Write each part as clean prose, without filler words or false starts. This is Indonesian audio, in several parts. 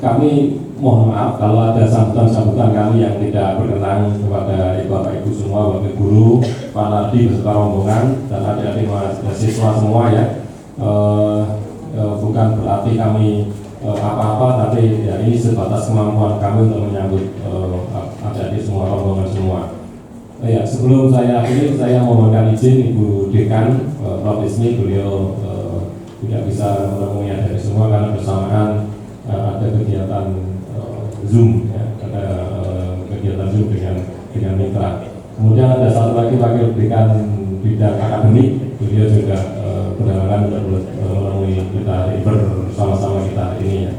Kami mohon maaf kalau ada sambutan-sambutan kami yang tidak berkenan kepada Bapak Ibu semua, Bapak Guru, Pak Nardi beserta rombongan dan adik-adik mahasiswa semua ya. Bukan berarti kami apa-apa, tapi ya ini sebatas kemampuan kami untuk menyambut adik-adik semua, rombongan semua. Ya, sebelum saya akhiri, saya mohonkan izin Ibu Dekan, Prof. Ismi, beliau tidak bisa menemui adik-adik semua karena bersamaan ada kegiatan Zoom, ya, ada kegiatan Zoom dengan mitra. Kemudian ada satu lagi wakil dekan bidang akademik, beliau juga berhalangan untuk menemui kita bersama-sama kita hari ini ya.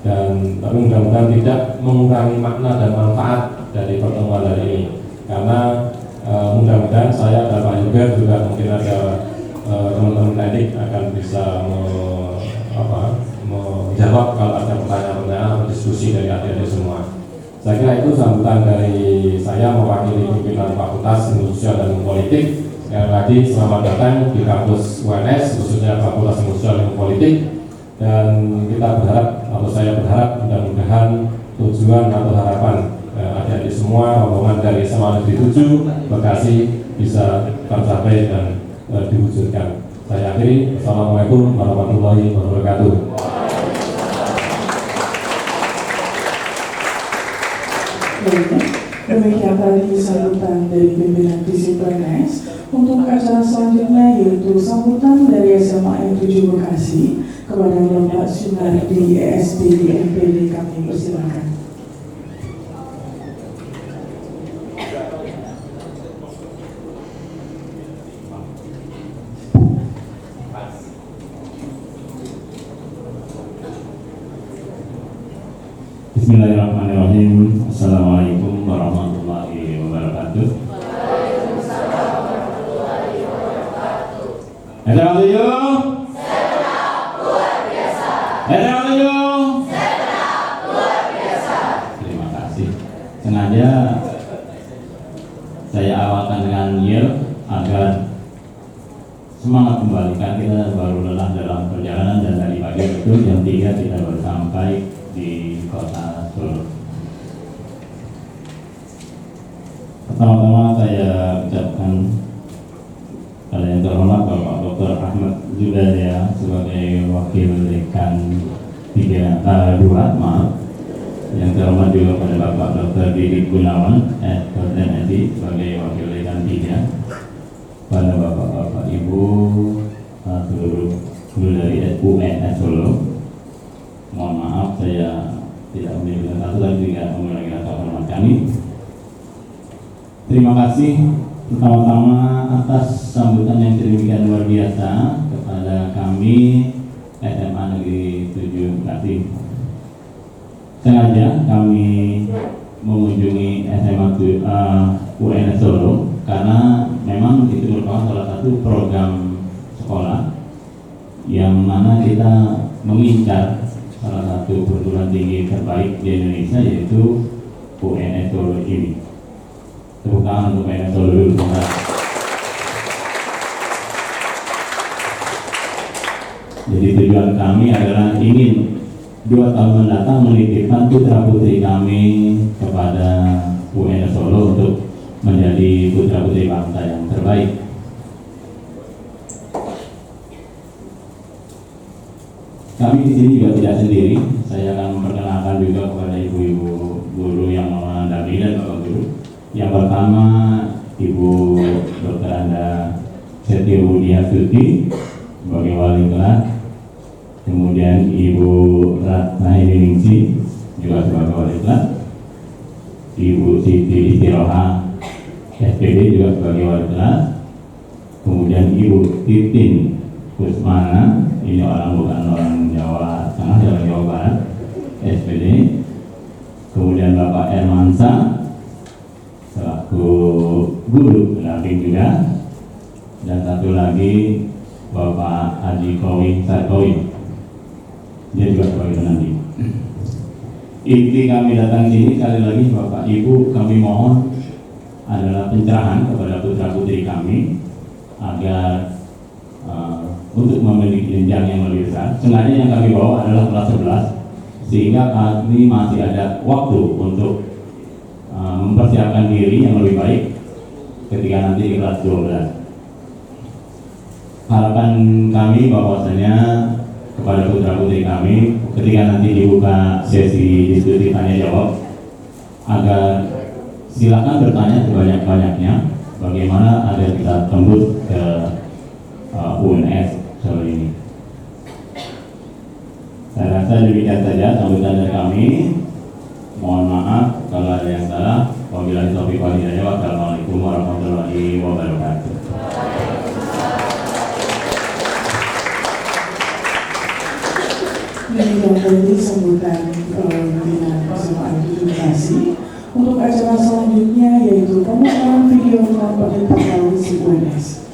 Dan tapi mudah-mudahan tidak mengurangi makna dan manfaat dari pertemuan hari ini, karena mudah-mudahan saya dan Pak Yoga juga mungkin ada teman-teman teknik akan bisa menjawab kalau ada pertanyaan-pertanyaan atau diskusi dari adik-adik semua. Saya kira itu sambutan dari saya mewakili pimpinan Fakultas Ilmu Sosial dan Ilmu Politik. Sekali lagi selamat datang di kampus UNS, khususnya Fakultas Ilmu Sosial dan Ilmu Politik. Dan kita berharap, atau saya berharap mudah-mudahan tujuan atau harapan adik-adik semua rombongan dari SMA Negeri 7 Bekasi bisa tercapai dan diwujudkan. Saya akhiri. Assalamualaikum warahmatullahi wabarakatuh. Demikian tadi sambutan dari pimpinan Disiplinas. Untuk acara selanjutnya yaitu sambutan dari SMA N7 Bekasi kepada Bapak Sunardi ESPD MPD, kami persilakan. Bismillahirrahmanirrahim. Assalamualaikum warahmatullahi wabarakatuh. Assalamualaikum. Terima kasih. Sengaja saya awalkan dengan yield agar semangat kembali, kan kita baru lelah dalam perjalanan dan dari pagi itu jam 3 kita baru sampai di kota Solo. Pertama-tama saya ucapkan pada yang terhormat Bapak Dr. Ahmad Zubaria sebagai wakil dekan 2, yang terhormat juga pada Bapak Dr. Didik Gunawan SPMSI sebagai wakil dekan 3, pada Bapak-Bapak Ibu seluruh guru dari UNS Solo. Mohon maaf saya tidak memiliki satu dan tidak memiliki rasa hormat kami. Terima kasih pertama-tama atas sambutan yang demikian luar biasa kepada kami SMA Negeri 7 Bekasi. Sengaja kami mengunjungi SMA UNS Solo karena memang itu merupakan salah satu program sekolah yang mana kita mengincar salah satu perguruan tinggi terbaik di Indonesia, yaitu UNS Solo ini. Tepuk tangan untuk UNS Solo dulu. Jadi tujuan kami adalah ingin 2 tahun mendatang menitipkan putra-putri kami kepada UNS Solo untuk menjadi putra-putri bangsa yang terbaik. Kami di sini juga tidak sendiri. Saya akan memperkenalkan juga kepada ibu-ibu guru yang mendampingi dan bapak guru. Yang pertama Ibu Dr. Anda Setiabudia Suti sebagai wali kelas. Kemudian Ibu Ratna Hiningsi juga sebagai wali kelas. Ibu Siti Istiroha SPD juga sebagai wali kelas. Kemudian Ibu Titin Kusmana, ini bukan orang Jawa Tengah, dari Jawa Barat, SPD. Kemudian Bapak Ermansa selaku guru pendamping juga, dan satu lagi Bapak Haji Kowi Sarkowi, dia juga sebagai pendamping. Inti kami datang sini sekali lagi Bapak Ibu, kami mohon adalah pencerahan kepada putra putri kami agar untuk memiliki jenjang yang lebih besar. Sengaja yang kami bawa adalah kelas sehingga kami masih ada waktu untuk mempersiapkan diri yang lebih baik ketika nanti di kelas 12. Harapan kami bahwasanya kepada putra-putri kami ketika nanti dibuka sesi diskusi tanya jawab, agar silakan bertanya sebanyak-banyaknya bagaimana agar kita tembus ke UNS sore ini. Saya rasa demikian saja sambutan dari kami. Mohon maaf kalau ada yang salah. Wabillahi taufiq wal hidayah. Wassalamualaikum warahmatullahi wabarakatuh. Demikian tadi sambutan pimpinan SMA Edukasi. Untuk acara selanjutnya yaitu pemutaran video tentang pendidikan si UNS.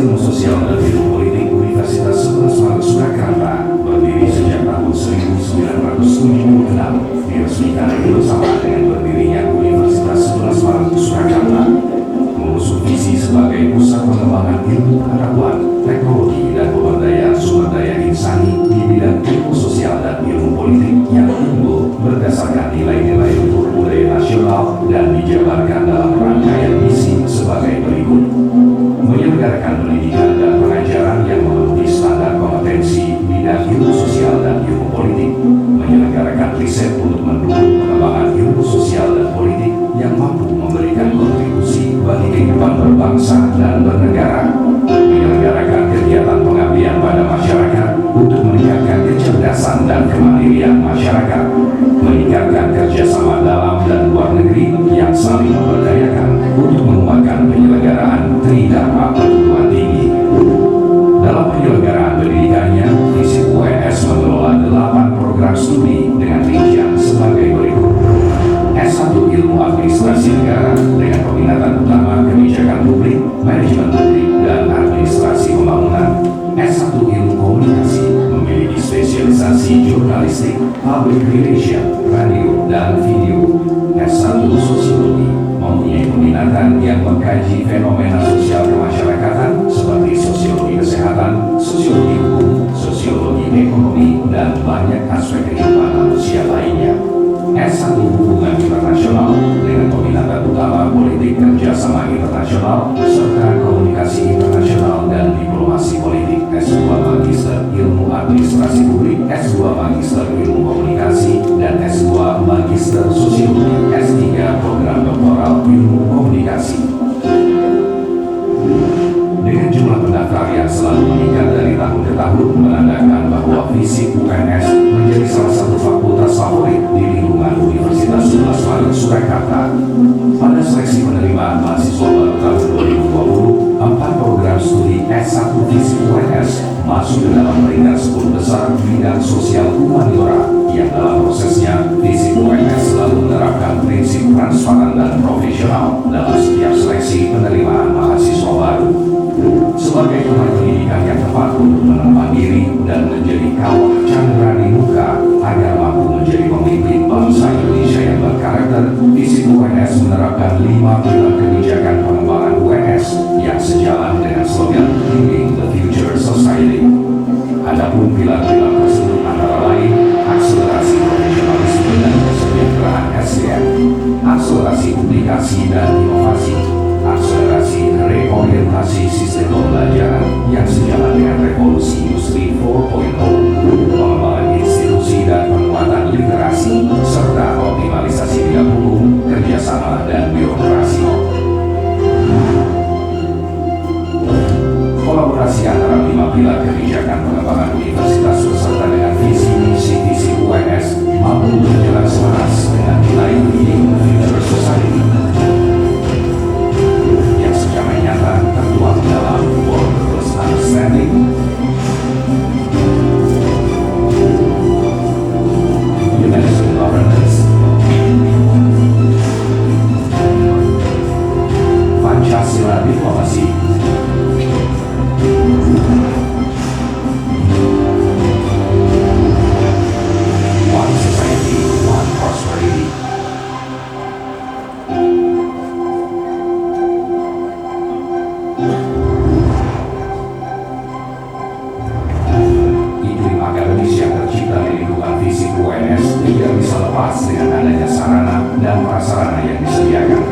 Ilmu Sosial dan Ilmu Politik Universitas 11 Maret Surakarta berdiri sejak tahun 1976, diresmikan bersama dengan berdirinya Universitas 11 Maret Surakarta, mengusung visi sebagai pusat pengembangan ilmu pengetahuan, teknologi, dan pemberdayaan sumber daya insani di bidang ilmu sosial dan ilmu politik yang unggul berdasarkan nilai-nilai luhur budaya nasional dan dijabarkan dalam rangkaian misi sebagai berikut: menyelenggarakan pendidikan dan pengajaran yang memenuhi standar kompetensi bidang ilmu sosial dan ilmu politik, menyelenggarakan riset untuk mendukung pengembangan ilmu sosial dan politik yang mampu memberikan kontribusi bagi kehidupan berbangsa dan bernegara, menyelenggarakan kegiatan pengabdian pada masyarakat untuk meningkatkan kecerdasan dan kemandirian masyarakat, meningkatkan kerjasama dalam dan luar negeri yang saling memberdayakan untuk menguatkan penyelenggaraan Tridharma perguruan tinggi. Dalam penyelenggaraan pendidikannya, FISIP UNS mengelola 8 program studi dengan rincian sebagai berikut: S1 Ilmu Administrasi Negara dengan peminatan utama kebijakan publik, manajemen publik, dan administrasi pembangunan. S1 Ilmu Komunikasi memiliki spesialisasi jurnalistik, public relation, radio, dan video. S1 Sosiologi mempunyai peminatan yang mengkaji fenomena sosial kemasyarakatan seperti sosiologi kesehatan, sosiologi hukum, sosiologi ekonomi, dan banyak aspek kehidupan manusia lainnya. S1 Hubungan Internasional dengan peminatan utama politik kerjasama internasional serta komunikasi internasional dan diplomasi politik. S2 Magister Ilmu Administrasi Publik, S2 Magister Ilmu Komunikasi, dan S2 Magister Sosiologi. S3 Program Doktoral Ilmu Komunikasi. Dengan jumlah pendaftar yang selalu meningkat dari tahun ke tahun menandakan bahwa FISIP UNS menjadi salah satu fakultas favorit di lingkungan Universitas 11 Maret Surakarta. Pada seleksi penerimaan mahasiswa baru tahun 2020, 4 program studi S1 FISIP UNS masuk ke dalam peringkat 10 besar bidang sosial humaniora yang dalam prosesnya FISIP UNS selalu menerapkan prinsip transparan dan profesional dalam setiap seleksi penerimaan mahasiswa baru. Sebagai tempat pendidikan yang tepat untuk menempah diri dan menjadi kawah candra di muka agar mampu menjadi pemimpin bangsa Indonesia yang berkarakter, FISIP UNS menerapkan 5 pilar kebijakan pengembangan UNS yang sejalan dengan slogan Building the Future Society. Adapun pilar-pilar tersebut antara lain akselerasi profesionalisme dan kesejahteraan SDM, akselerasi publikasi dan inovasi, akselerasi reorientasi sistem pembelajaran yang sejalan dengan revolusi industri 4.0, pengembangan institusi dan penguatan literasi, serta optimalisasi bidang hukum, kerjasama, dan birokrasi. Kolaborasi antara 5 pilar kebijakan pengembangan universitas beserta dengan visi misi FISIP UNS mampu berjalan selaras dengan nilai Building the Future Society yang secara nyata tertuang dalam World Class Understanding, Humanism Governance, Pancasila Diplomasi, One Society, One Prosperity. Iklim akademis yang tercipta di lingkungan FISIP UNS tidak bisa lepas dengan adanya sarana dan prasarana yang disediakan.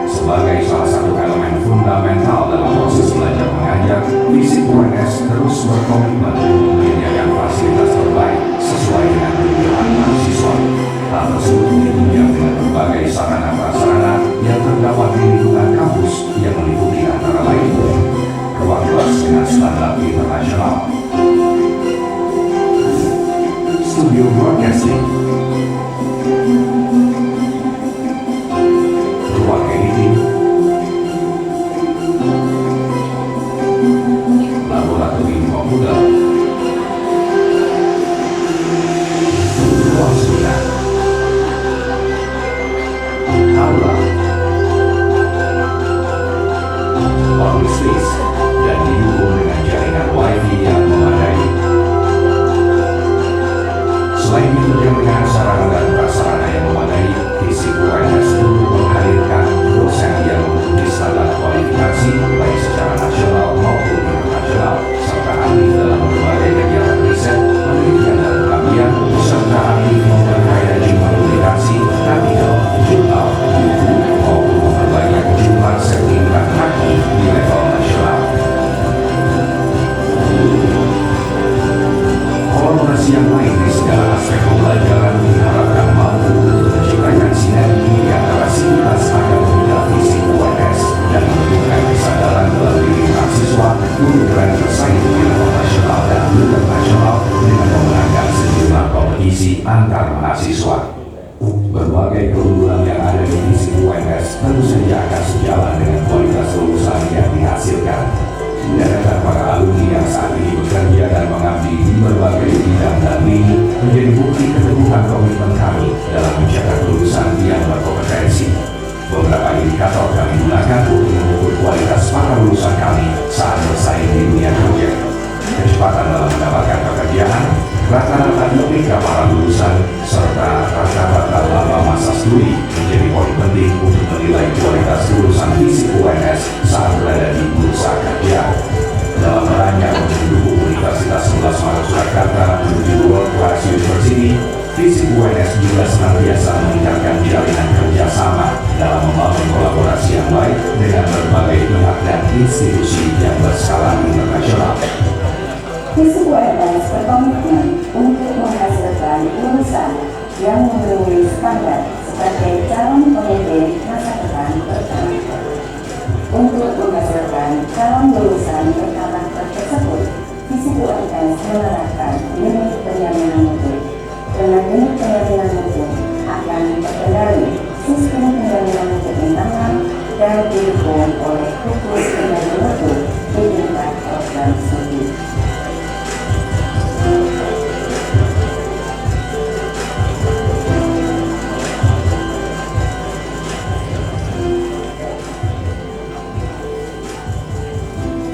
Sebagai salah satu elemen fundamental dalam proses belajar mengajar, FISIP UNS terus berkomitmen untuk menyediakan fasilitas terbaik sesuai dengan kebutuhan mahasiswa. Hal tersebut ditunjang dengan berbagai sarana prasarana yang terdapat di lingkungan kampus yang meliputi antara lain ruang kelas dengan standar internasional, studio broadcasting, ruang editing, laboratorium komputer, ruang seminar, aula, UNS tentu saja akan sejalan dengan kualitas lulusan yang dihasilkan. Deretan para alumni yang saat ini bekerja dan mengabdi di berbagai bidang dan lini menjadi bukti keteguhan komitmen kami dalam mencetak lulusan yang berkompetensi. Beberapa indikator kami gunakan untuk mengukur kualitas para lulusan kami saat bersaing di dunia kerja. Kecepatan dalam mendapatkan pekerjaan, rata-rata IPK para lulusan, serta rata-rata lama masa studi menjadi poin penting untuk menilai kualitas lulusan fisik UNS saat berada di bursa kerja. Dalam rangka untuk mendukung Universitas 11 Maret Surakarta menuju World Class University, fisik UNS juga senantiasa meningkatkan jalinan kerjasama dalam membangun kolaborasi yang baik dengan berbagai pihak dan institusi yang berskala internasional. Fisik UNS berkomitmen untuk menghasilkan lulusan yang memenuhi standar sebagai calon pemimpin masa depan berkarakter. Untuk menghasilkan calon lulusan berkarakter tersebut, fisik UNS menerapkan unit penjaminan mutu. Dengan unit penjaminan mutu akan terkendali sistem penjaminan mutu internal dan didukung oleh gugus penjaminan mutu di tingkat program studi.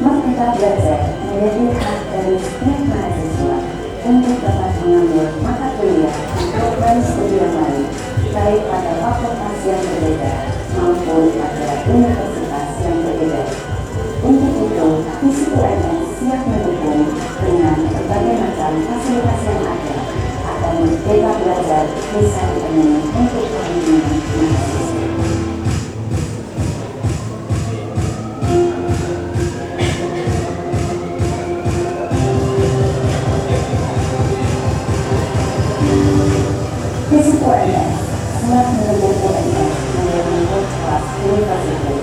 Merdeka belajar menjadi hak dari setiap mahasiswa untuk dapat mengambil mata kuliah dan program studi yang lain, baik pada fakultas yang berbeda maupun pada universitas yang berbeda. Untuk itu, fisik UNS siap mendukung dengan berbagai macam fasilitas yang ada agar Merdeka Belajar bisa dipenuhi untuk perlindungan mahasiswa. Fisik UNS siap mendukung UNS menjadi World Class University.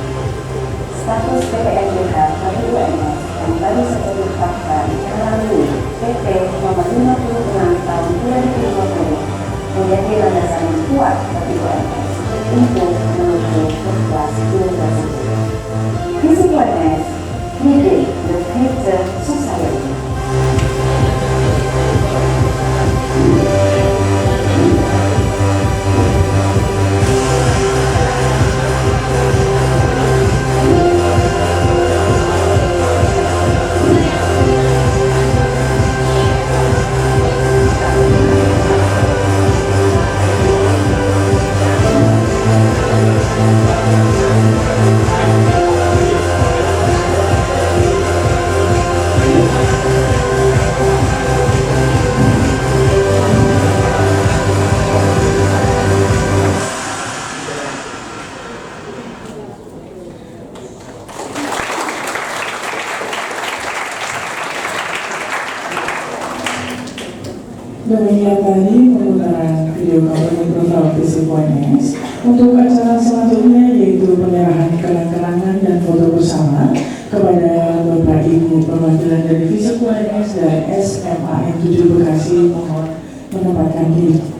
Status PPNBH bagi UNS yang baru saja ditetapkan melalui PP Nomor 56 Tahun 2020 menjadi landasan yang kuat bagi UNS untuk menuju World Class University. Fisik UNS leading the future society. Demikian tadi pemutaran video kampanye profil fisik UNS. Untuk acara selanjutnya yaitu penyerahan kenang-kenangan dan foto bersama kepada Bapak Ibu perwakilan dari fisik UNS dan SMA N7 Bekasi, mohon menempatkan diri.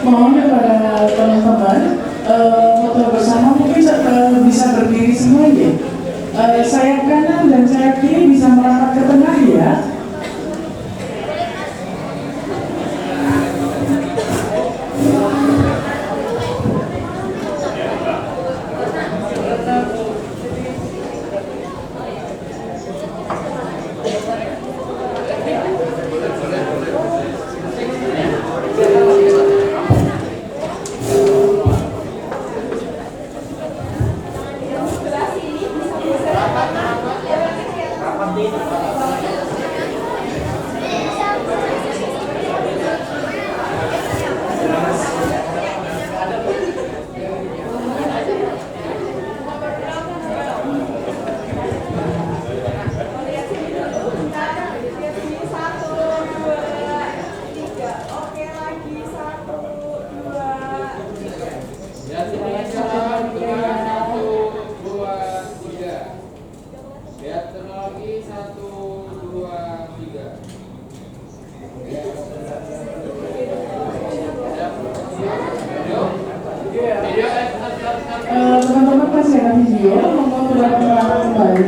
mohon kepada teman-teman foto bersama mungkin bisa berdiri semua ya. Sayap kanan dan sayap kiri bisa merapat ke tengah ya. Teman-teman masih ada video, mau dapat merapat kembali.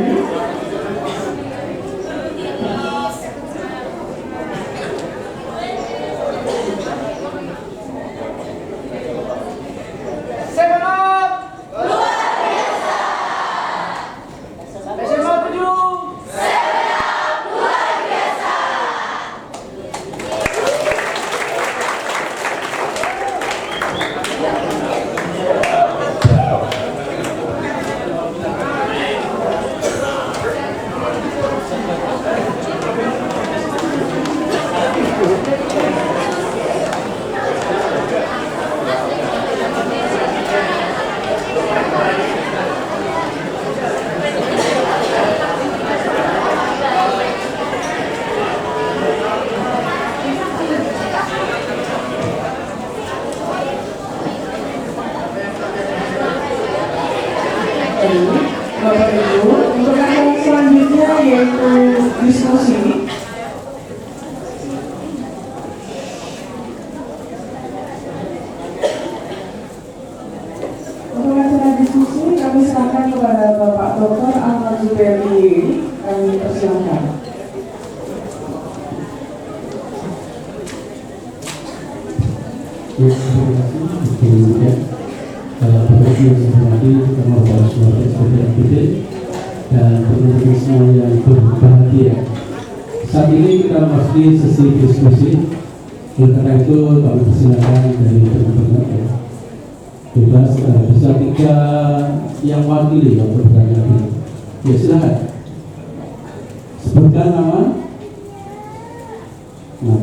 Bapak Ibu, untuk yang selanjutnya yaitu diskusi. Untuk acara diskusi kami serahkan kepada Bapak Dr. Ahmad Zubairi. Kami persilakan. Ya, terima kasih. Bapak Ibu yang saya hormati, terutama Bapak Suara SPPMPD dan teman-teman semua yang berbahagia. Saat ini kita memasuki sesi diskusi. Oleh karena itu kami persilakan dari teman-teman ya, bebas bisa 3 yang wakili yang bertanya ini. Ya silakan. Sebutkan nama. Ya.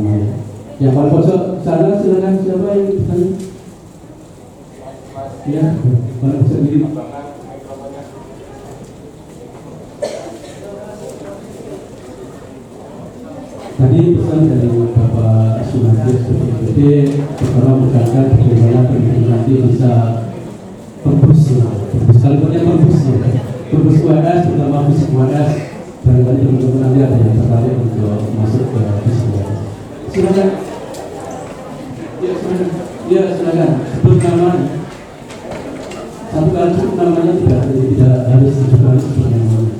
Yang paling pojok sana silakan, siapa yang bertanya? Ya, paling pojok ini. Tadi pesan dari Bapak Sunardi SPPMPD pertama menekankan bagaimana pendidikan nanti bisa perpus kalimatnya perpus UAS, terutama fisik UAS. Barangkali teman-teman nanti ada yang tertarik untuk masuk ke fisik UAS. Silakan. Ya silakan. Sebut nama. Satu kali sebut namanya, tidak harus 7 kali sebut namanya.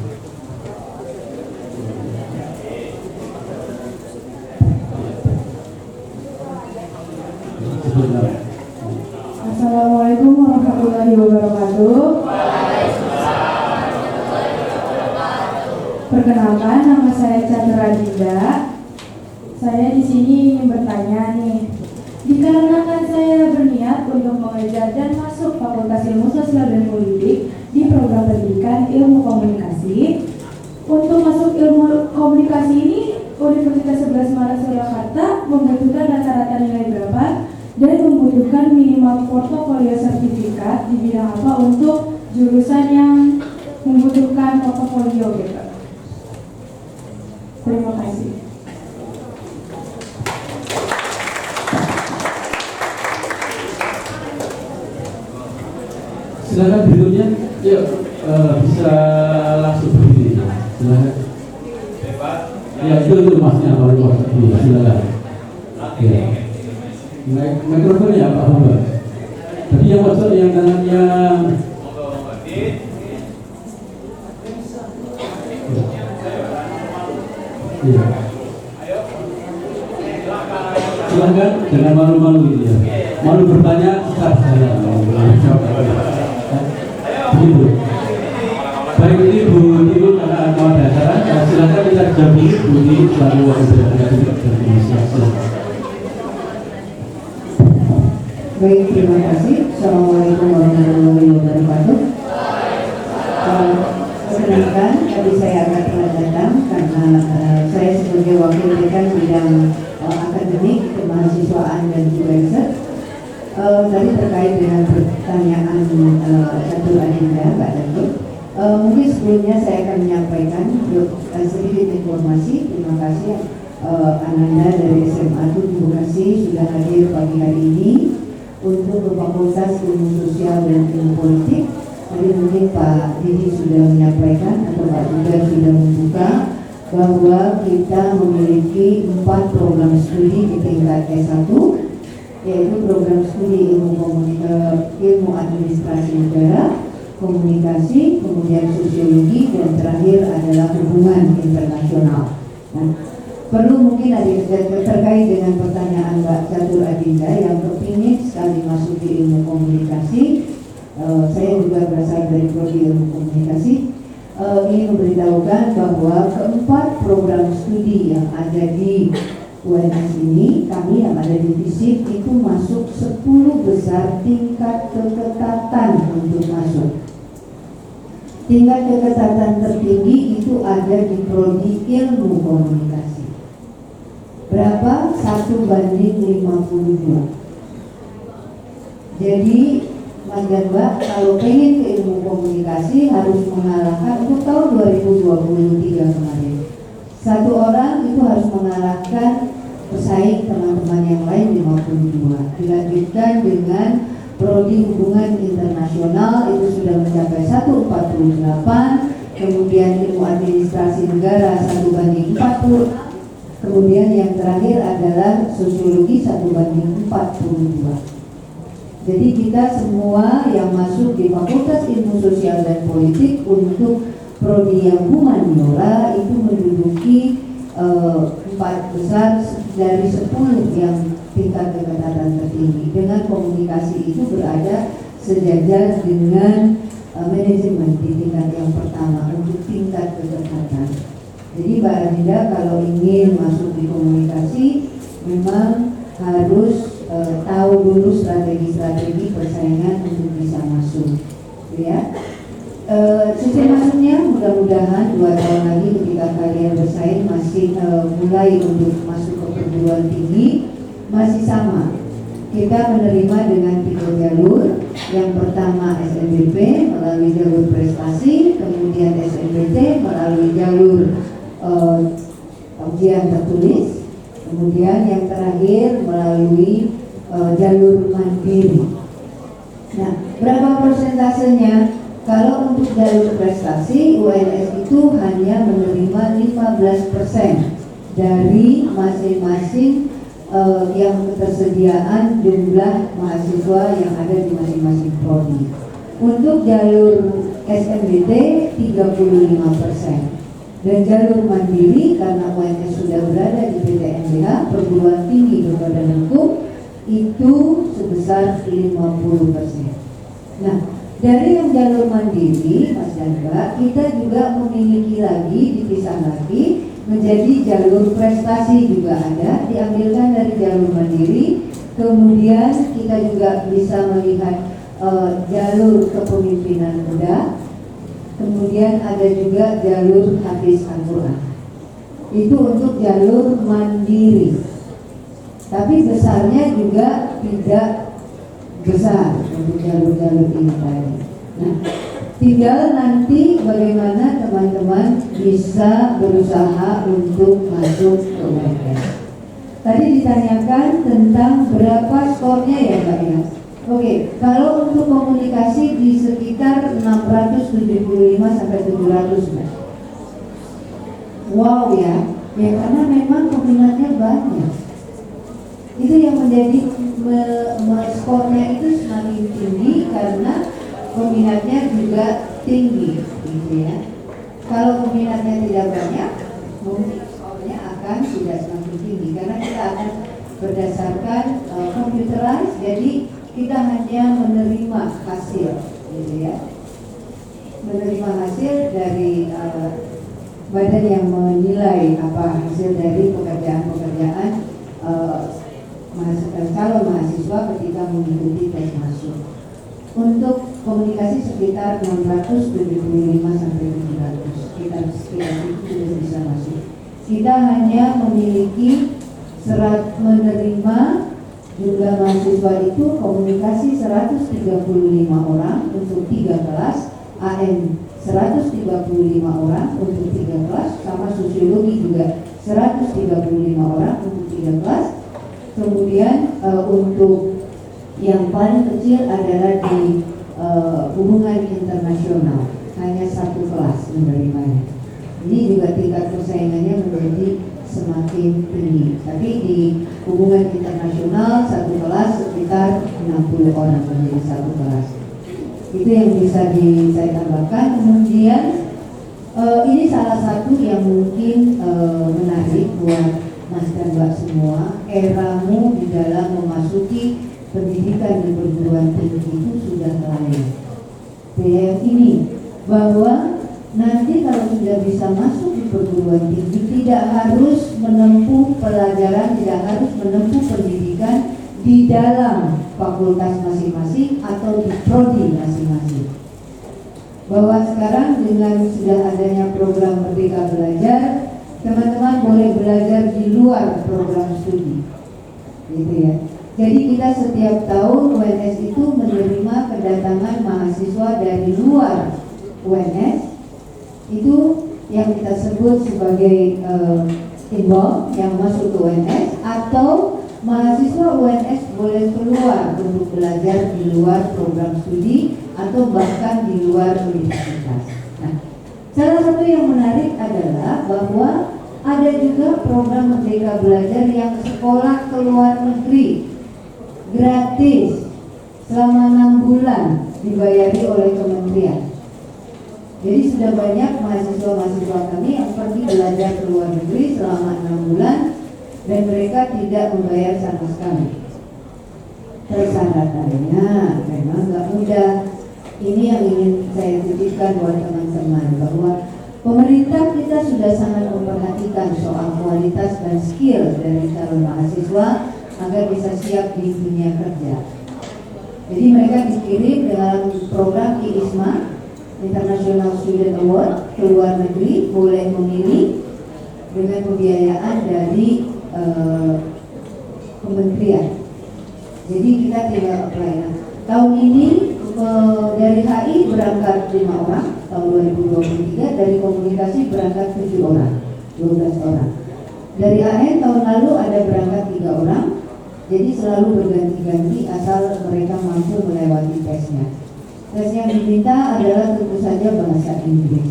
Assalamualaikum warahmatullahi wabarakatuh. Perkenalkan, nama saya Chandra Dinda. Saya di sini ingin bertanya nih. Dikarenakan saya berniat untuk mengejar dan masuk Fakultas Ilmu Sosial dan Politik di program pendidikan Ilmu Komunikasi. Untuk masuk Ilmu Komunikasi ini, Universitas 11 Maret Surakarta membutuhkan rata-rata nilai berapa dan membutuhkan minimal portofolio sertifikat di bidang apa untuk jurusan yang membutuhkan portofolio gitu. Terima kasih. Silakan berikutnya, yuk bisa langsung berdiri. Silakan. Ya itu masnya paling pojok. Silakan. Ya. Mikrofonnya Pak Hamba. Tadi yang masuk yang tangannya. Iya. Silakan, jangan malu-malu gitu ya. Malu bertanya, tetap saya begitu. Baik, ini Bu Tilu karena mau ada acara, silakan kita jawab dulu Bu Tilu selalu berada di Indonesia. Baik, terima kasih. Assalamualaikum warahmatullahi wabarakatuh. Perkenalkan, tadi saya agak telat datang karena saya sebagai wakil dekan bidang akademik, kemahasiswaan dan juga riset. Tadi terkait dengan pertanyaan Catur Adinda, Mbak Datuk. Mungkin sebelumnya saya akan menyampaikan sedikit informasi. Terima kasih Ananda dari SMA 7 Bekasi sudah hadir pagi hari ini untuk Fakultas Ilmu Sosial dan Ilmu Politik. Tadi mungkin Pak Didi sudah menyampaikan atau Pak juga sudah membuka bahwa kita memiliki 4 program studi di tingkat S1, yaitu program studi ilmu administrasi negara, komunikasi, kemudian sosiologi, dan terakhir adalah hubungan internasional. Nah, perlu mungkin ada terkait dengan pertanyaan Mbak Catur Adinda yang kepingin sekali masuk di ilmu komunikasi. Saya juga berasal dari prodi ilmu komunikasi. Ingin memberitahukan bahwa keempat program studi yang ada di UNS ini, kami yang ada di FISIP itu masuk 10 besar tingkat keketatan untuk masuk. Tingkat keketatan tertinggi itu ada di prodi ilmu komunikasi. Berapa? 1:52. Jadi Mas dan Mbak, kalau pengen ke ilmu komunikasi harus mengalahkan untuk tahun 2023 kemarin. Satu orang itu harus mengalahkan pesaing teman-teman yang lain 52. Dilanjutkan dengan prodi hubungan internasional itu sudah mencapai 148. Kemudian ilmu administrasi negara 1:40. Kemudian yang terakhir adalah sosiologi 1:42. Jadi kita semua yang masuk di Fakultas Ilmu Sosial dan Politik untuk prodi yang humaniora itu menduduki 4 besar dari 10 yang tingkat keketatan tertinggi. Dengan komunikasi itu berada sejajar dengan manajemen di tingkat yang pertama untuk tingkat keketatan. Jadi Mbak Adinda kalau ingin masuk di komunikasi memang harus tahu dulu strategi-strategi persaingan untuk bisa masuk, ya. Sistem masuknya mudah-mudahan 2 tahun lagi ketika kalian bersaing masih mulai untuk masuk ke perguruan tinggi masih sama. Kita menerima dengan 3 jalur. Yang pertama SNBP melalui jalur prestasi, kemudian SNBT melalui jalur ujian tertulis, kemudian yang terakhir melalui jalur mandiri. Nah, berapa persentasenya? Kalau untuk jalur prestasi, UNS itu hanya menerima 15% dari masing-masing yang ketersediaan jumlah mahasiswa yang ada di masing-masing prodi. Untuk jalur SNBT 35%. Dan jalur mandiri karena UNS sudah berada di PTNBH, perguruan tinggi berbadan hukum, itu sebesar 50%. Nah, dari yang jalur mandiri, Mas dan Mbak, kita juga memiliki lagi, dipisah lagi menjadi jalur prestasi juga ada, diambilkan dari jalur mandiri. Kemudian kita juga bisa melihat jalur kepemimpinan muda. Kemudian ada juga jalur hadis Al-Quran. Itu untuk jalur mandiri. Tapi besarnya juga tidak besar untuk jalur-jalur ini tadi. Nah, tinggal nanti bagaimana teman-teman bisa berusaha untuk masuk ke UNS. Tadi ditanyakan tentang berapa skornya ya Mbak ya. Oke, kalau untuk komunikasi di sekitar 675 sampai 700 Mbak. Wow ya, ya karena memang peminatnya banyak. Itu yang menjadi skornya itu semakin tinggi karena peminatnya juga tinggi, gitu ya. Kalau peminatnya tidak banyak, mungkin skornya akan tidak semakin tinggi karena kita akan berdasarkan computerized, jadi kita hanya menerima hasil, gitu ya. Menerima hasil dari badan yang menilai apa hasil dari pekerjaan-pekerjaan calon mahasiswa ketika mengikuti tes masuk. Untuk komunikasi sekitar 675 sampai 700, sekitar itu sudah bisa masuk. Kita hanya memiliki menerima jumlah mahasiswa itu komunikasi 135 orang untuk 3 kelas, AM 135 orang untuk 3 kelas, sama sosiologi juga 135 orang untuk 3 kelas. Kemudian untuk yang paling kecil adalah di hubungan internasional, hanya 1 kelas menerimanya. Ini juga tingkat persaingannya menjadi semakin tinggi. Tapi di hubungan internasional 1 kelas sekitar 60 orang menjadi 1 kelas. Itu yang bisa saya tambahkan. Kemudian ini salah satu yang mungkin menarik buat Mas dan Mbak semua, eramu di dalam memasuki pendidikan di perguruan tinggi itu sudah lain. Yang ini bahwa nanti kalau sudah bisa masuk di perguruan tinggi tidak harus menempuh pelajaran, tidak harus menempuh pendidikan di dalam fakultas masing-masing atau di prodi masing-masing. Bahwa sekarang dengan sudah adanya program Merdeka Belajar, teman-teman boleh belajar di luar program studi, gitu ya. Jadi kita setiap tahun UNS itu menerima kedatangan mahasiswa dari luar UNS, itu yang kita sebut sebagai involved yang masuk ke UNS, atau mahasiswa UNS boleh keluar untuk belajar di luar program studi atau bahkan di luar universitas. Nah, salah satu yang menarik adalah bahwa ada juga program Merdeka Belajar yang sekolah ke luar negeri gratis selama 6 bulan dibayari oleh kementerian. Jadi sudah banyak mahasiswa-mahasiswa kami yang pergi belajar ke luar negeri selama 6 bulan dan mereka tidak membayar sama sekali. Persyaratannya memang nggak mudah. Ini yang ingin saya titipkan buat teman-teman, bahwa pemerintah kita sudah sangat memperhatikan soal kualitas dan skill dari calon mahasiswa agar bisa siap di dunia kerja. Jadi mereka dikirim dalam program IISMA, International Student Award, ke luar negeri, boleh memilih dengan pembiayaan dari kementerian. Jadi kita tinggal apply. Nah, tahun ini dari HI berangkat 5 orang, tahun 2023, dari komunikasi berangkat 7 orang, 12 orang. Dari AN tahun lalu ada berangkat 3 orang, jadi selalu berganti-ganti asal mereka mampu melewati tesnya. Tes yang diminta adalah tentu saja bahasa Inggris,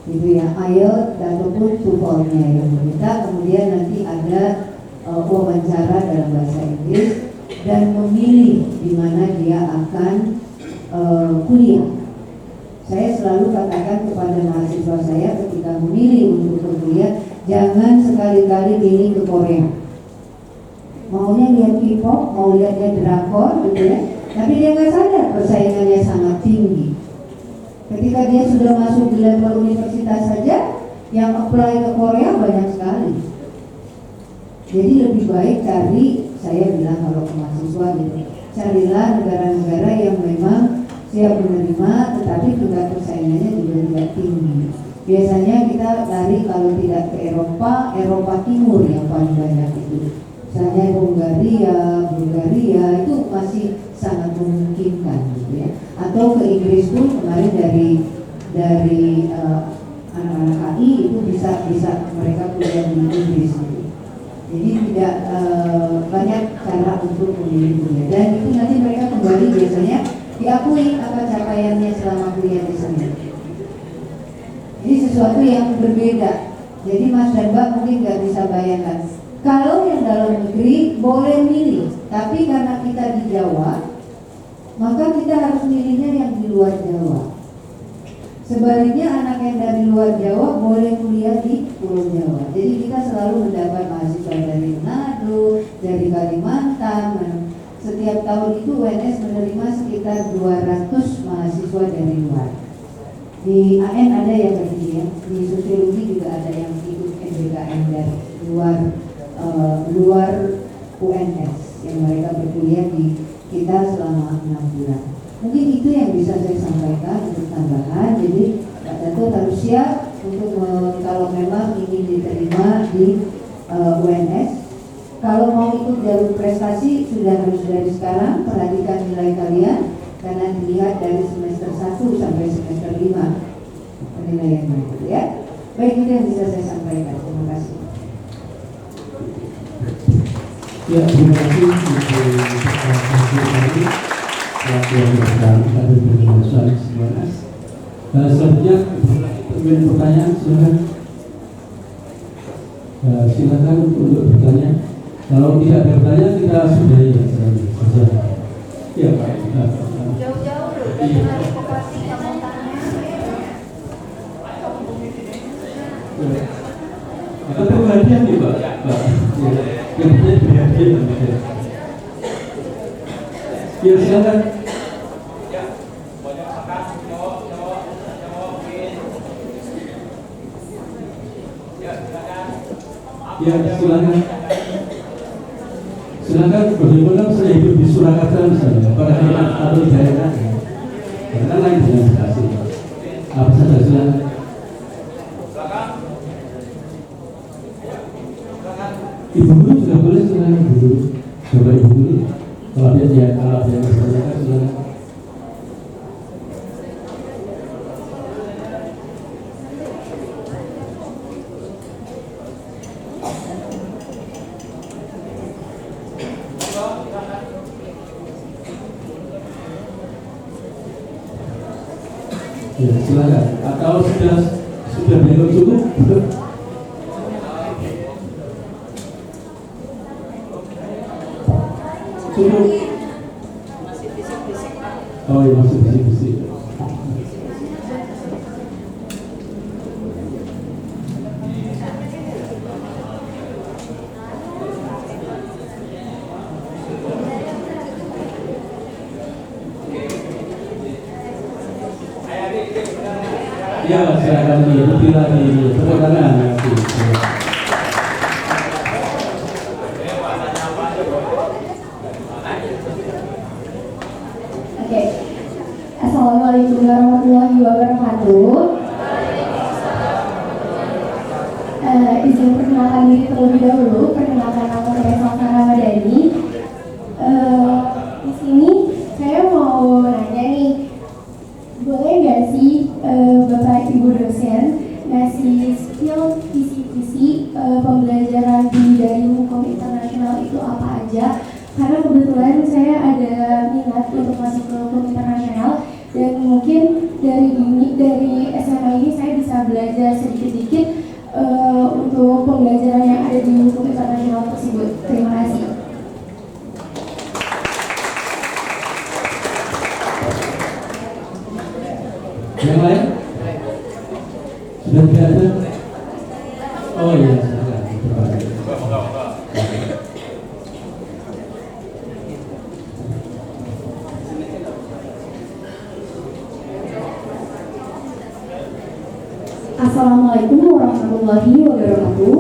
gitu ya, IELTS ataupun TOEFL-nya yang diminta. Kemudian nanti ada wawancara dalam bahasa Inggris dan memilih di mana dia akan kuliah. Saya selalu katakan kepada mahasiswa saya ketika memilih untuk berkuliah, jangan sekali-kali pilih ke Korea. Maunya lihat K-pop, mau lihatnya drakor, gitu ya. Tapi dia nggak sadar persaingannya sangat tinggi. Ketika dia sudah masuk di level universitas saja, yang apply ke Korea banyak sekali. Jadi lebih baik cari, saya bilang kalau ke mahasiswa gitu, carilah negara-negara yang memang siap menerima, tetapi tingkat persaingannya juga tidak tinggi. Biasanya kita lari kalau tidak ke Eropa, Eropa Timur yang paling banyak itu. Misalnya Bulgaria itu masih sangat memungkinkan, gitu ya. Atau ke Inggris pun kemarin dari anak-anak HI itu bisa mereka kuliah di Inggris, gitu. Jadi tidak banyak cara untuk memilih kuliah, dan itu nanti mereka kembali biasanya diakui apa capaiannya selama kuliah di sana. Ini sesuatu yang berbeda. Jadi Mas dan Mbak mungkin nggak bisa bayangkan Kalau yang dalam negeri boleh milih, tapi karena kita di Jawa, maka kita harus milihnya yang di luar Jawa. Sebaliknya anak yang dari luar Jawa boleh kuliah di Pulau Jawa. Jadi kita selalu mendapat mahasiswa dari Manado, dari Kalimantan. Setiap tahun itu UNS menerima sekitar 200 mahasiswa dari luar. Di AN ada yang begini ya, di sosiologi juga ada yang ikut MBKM dari luar UNS yang mereka berkuliah di kita selama 6 bulan. Mungkin itu yang bisa saya sampaikan untuk tambahan. Jadi Pak Dato harus siap untuk kalau memang ingin diterima di UNS. Kalau mau ikut jalur prestasi sudah harus dari sekarang perhatikan nilai kalian, karena dilihat dari semester 1 sampai semester 5 penilaian itu ya. Baik, itu yang bisa saya sampaikan. Terima kasih. Ya, terima kasih untuk yang berkenan ada penjelasan semuanya. Selanjutnya ingin pertanyaan, silakan untuk bertanya. Kalau tidak ada pertanyaan kita sudahi saja. Ya, Pak. Jauh-jauh loh, dari koperasi kamu tanya. Kita perlu hadiah nih, Pak. Yang punya hadiah. Ya, silakan. Ya, silakan. Silakan, bagaimana saya hidup di Surakarta misalnya, pada atau di daerah, karena lain dengan Bekasi. Apa saja, silakan. Ibu guru juga boleh, silakan ibu guru. Coba ibu guru. Kalau dia bertanyakan, silakan. Ya, silakan. Atau sudah belok cukup? Cukup. Oh iya, masih bisik-bisik. Ya, saya akan lebih lagi tepuk tangan nanti. Oke. Assalamualaikum warahmatullahi wabarakatuh. Izin perkenalkan diri terlebih dahulu. Perkenalkan nama saya Salsa Ramadhani. Di sini saya mau nanya nih, boleh nggak sih Bapak Ibu dosen ngasih skill visi-visi pembelajaran dari hukum internasional itu apa aja? Karena kebetulan saya ada minat untuk masuk ke hukum internasional, dan mungkin dari SMA ini saya bisa belajar sedikit-sedikit untuk pembelajaran yang ada di hukum internasional tersebut. Terima kasih. Yang lain? Sudah tidak ada? Oh iya, silakan. Assalamualaikum warahmatullahi wabarakatuh.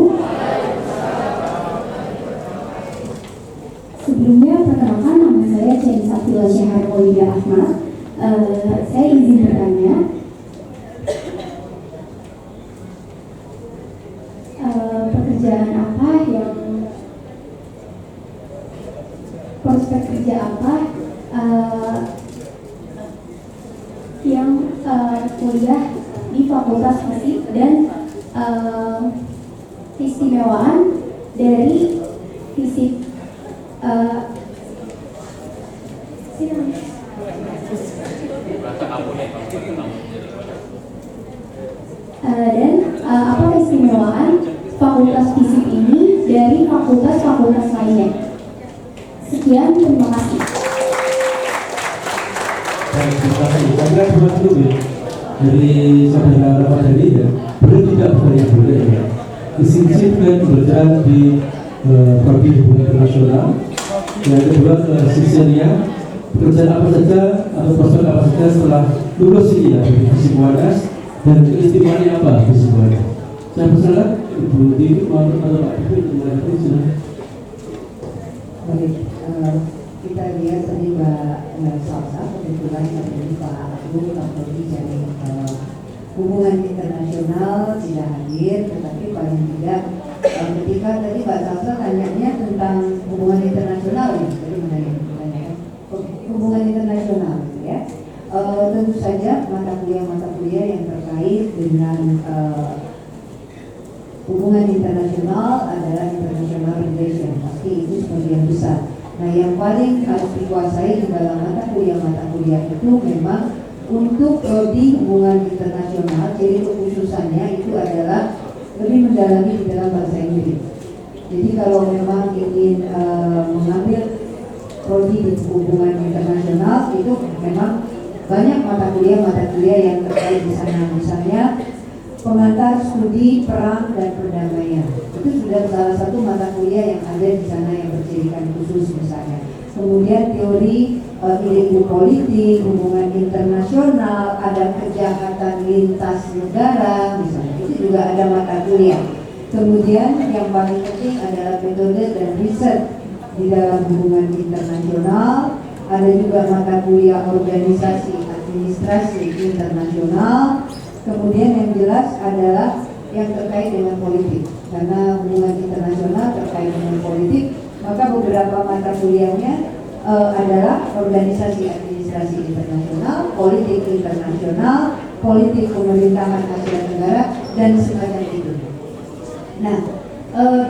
Sebelumnya perkenalkan, nama saya Ceni Saftila Syahar Maulida Ahmad. Saya izin bertanya, pekerjaan apa yang prospek kerja apa yang kuliah di Fakultas Musik, dan keistimewaan dari fisik dan apa keistimewaan Fakultas Fisik ini dari fakultas-fakultas lainnya. Sekian, terima kasih. Baik, terima kasih. Saya kira dua dulu ya. Dari saudara Bapak Dhani ya, boleh tidak saya boleh ya. Isi-isi plan berjalan di prodi hubungan internasional. Yang kedua sisinya pekerjaan apa saja atau prospek apa saja setelah lulus ini ya dari Visip UNS dan keistimewaannya apa Visip UNS. Saya persilakan Ibu Tini atau Pak Ibu untuk silakan. Baik, kita lihat tadi Mbak Salsa, kebetulan tadi Pak Agung Kapolri dari hubungan internasional tidak hadir, tetapi paling tidak ketika tadi Mbak Salsa tanyanya tentang hubungan internasional ya, tadi menanyakan hubungan internasional ya. Tentu saja mata kuliah yang terkait dengan hubungan internasional adalah international relation, pasti itu sebagian besar. Nah, yang paling harus dikuasai di dalam mata kuliah itu memang untuk prodi hubungan internasional, jadi kekhususannya itu adalah lebih mendalami di dalam bahasa Inggris. Jadi kalau memang ingin mengambil prodi di hubungan internasional itu memang banyak mata kuliah yang terkait di sana, misalnya pengantar studi perang dan perdamaian. Itu sudah salah satu mata kuliah yang ada di sana yang berjadikan khusus misalnya. Kemudian teori ilmu politik, hubungan internasional, ada kejahatan lintas negara misalnya. Itu juga ada mata kuliah. Kemudian yang paling penting adalah metode dan riset di dalam hubungan internasional. Ada juga mata kuliah organisasi administrasi internasional. Kemudian yang jelas adalah yang terkait dengan politik, karena hubungan internasional terkait dengan politik, maka beberapa mata kuliahnya adalah organisasi administrasi internasional, politik internasional, politik pemerintahan Asia Tenggara, dan semacam itu. Nah,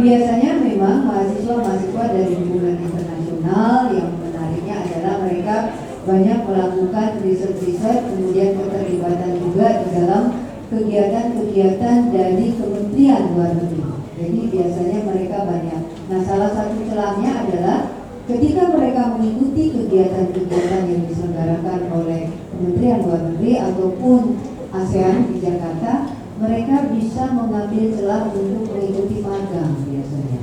biasanya memang mahasiswa dari hubungan internasional yang menariknya adalah mereka banyak melakukan riset-riset, kemudian keterlibatan juga di dalam kegiatan-kegiatan dari Kementerian Luar Negeri. Jadi biasanya mereka banyak. Nah, salah satu celahnya adalah ketika mereka mengikuti kegiatan-kegiatan yang diselenggarakan oleh Kementerian Luar Negeri ataupun ASEAN di Jakarta, mereka bisa mengambil celah untuk mengikuti magang biasanya.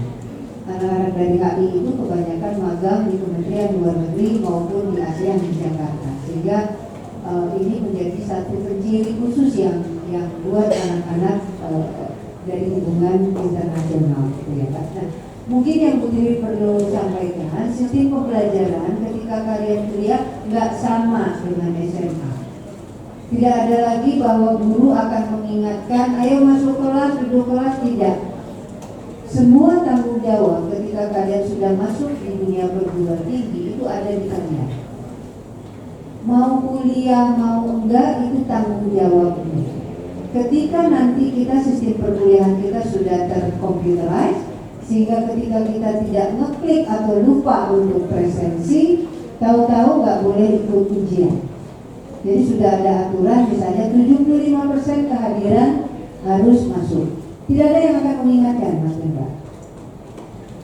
Anak-anak dari HI itu kebanyakan magang di Kementerian Luar Negeri maupun di ASEAN di Jakarta, sehingga ini menjadi satu penciri khusus yang buat anak-anak dari hubungan internasional, gitu ya Pak. Nah, mungkin yang Bu Tiri perlu sampaikan, sistem pembelajaran ketika kalian kuliah nggak sama dengan SMA. Tidak ada lagi bahwa guru akan mengingatkan, ayo masuk kelas, duduk kelas, tidak. Semua tanggung jawab ketika kalian sudah masuk di dunia perguruan tinggi itu ada di kalian. Mau kuliah, mau enggak, itu tanggung jawabnya. Ketika nanti kita sistem perkuliahan kita sudah terkomputerized, sehingga ketika kita tidak ngeklik atau lupa untuk presensi, tahu-tahu nggak boleh ikut ujian. Jadi sudah ada aturan, misalnya 75% kehadiran harus masuk. Tidak ada yang akan mengingatkan, Mas Mbak.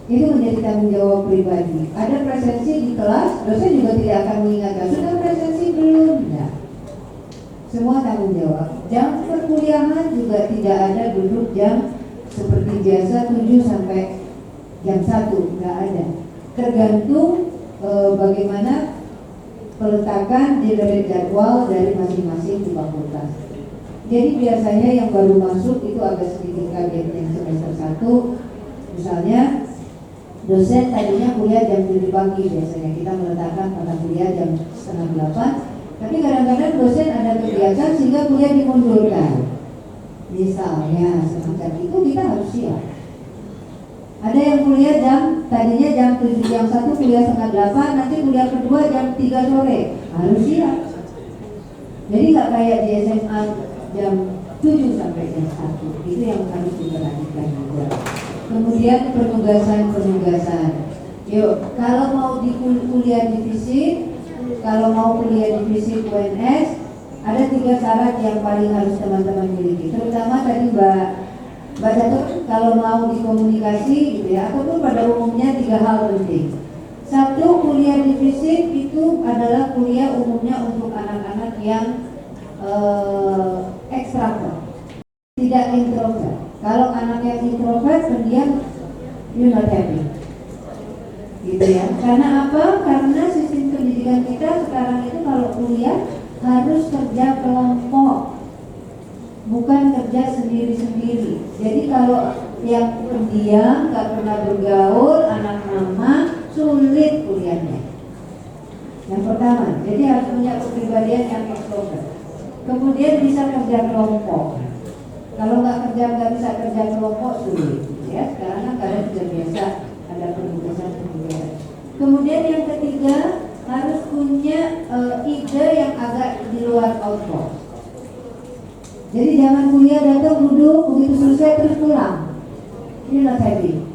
Itu menjadi tanggung jawab pribadi. Ada presensi di kelas, dosen juga tidak akan mengingatkan. Sudah presensi belum? Tidak. Semua tanggung jawab. Jam perkuliahan juga tidak ada duduk jam seperti biasa 7 sampai jam 1, nggak ada. Tergantung bagaimana peletakan jadwal dari masing-masing di fakultas. Jadi biasanya yang baru masuk itu agak sedikit kaget yang semester 1. Misalnya dosen tadinya kuliah jam 7 pagi, biasanya kita meletakkan mata kuliah jam 7:30. Tapi kadang-kadang dosen ada kegiatan sehingga kuliah dimundurkan. Misalnya semacam itu, kita harus siap. Ada yang kuliah tadinya jam 7, jam 1 kuliah 7:30, nanti kuliah kedua jam 3 sore, harus siap. Jadi nggak kayak di SMA jam 7 sampai jam 1, itu yang harus diperhatikan juga. Kemudian penugasan. Yuk, kalau mau di kuliah di FISIP, kalau mau kuliah di FISIP UNS, ada 3 syarat yang paling harus teman-teman miliki. Terutama tadi Mbak Mbak Catur, kalau mau di komunikasi gitu ya, ataupun pada umumnya 3 hal penting. Satu, kuliah di fisik itu adalah kuliah umumnya untuk anak-anak yang ekstrovert, tidak introvert. Kalau anak yang introvert, pendiam, you not happy, gitu ya. Karena apa? Karena sistem pendidikan kita sekarang itu kalau kuliah harus kerja kelompok, bukan kerja sendiri-sendiri. Jadi kalau yang pendiam, nggak pernah bergaul, anak mama, sulit kuliahnya. Yang pertama, jadi harus punya kepribadian yang ekstrovert. Kemudian bisa kerja kelompok. Kalau nggak bisa kerja kelompok sulit, ya. Sekarang kan kalian sudah biasa ada penugasan. Kemudian yang ketiga harus punya ide yang agak di luar outbox. Jadi jangan kuliah datang duduk begitu selesai terus pulang. Ini not happy,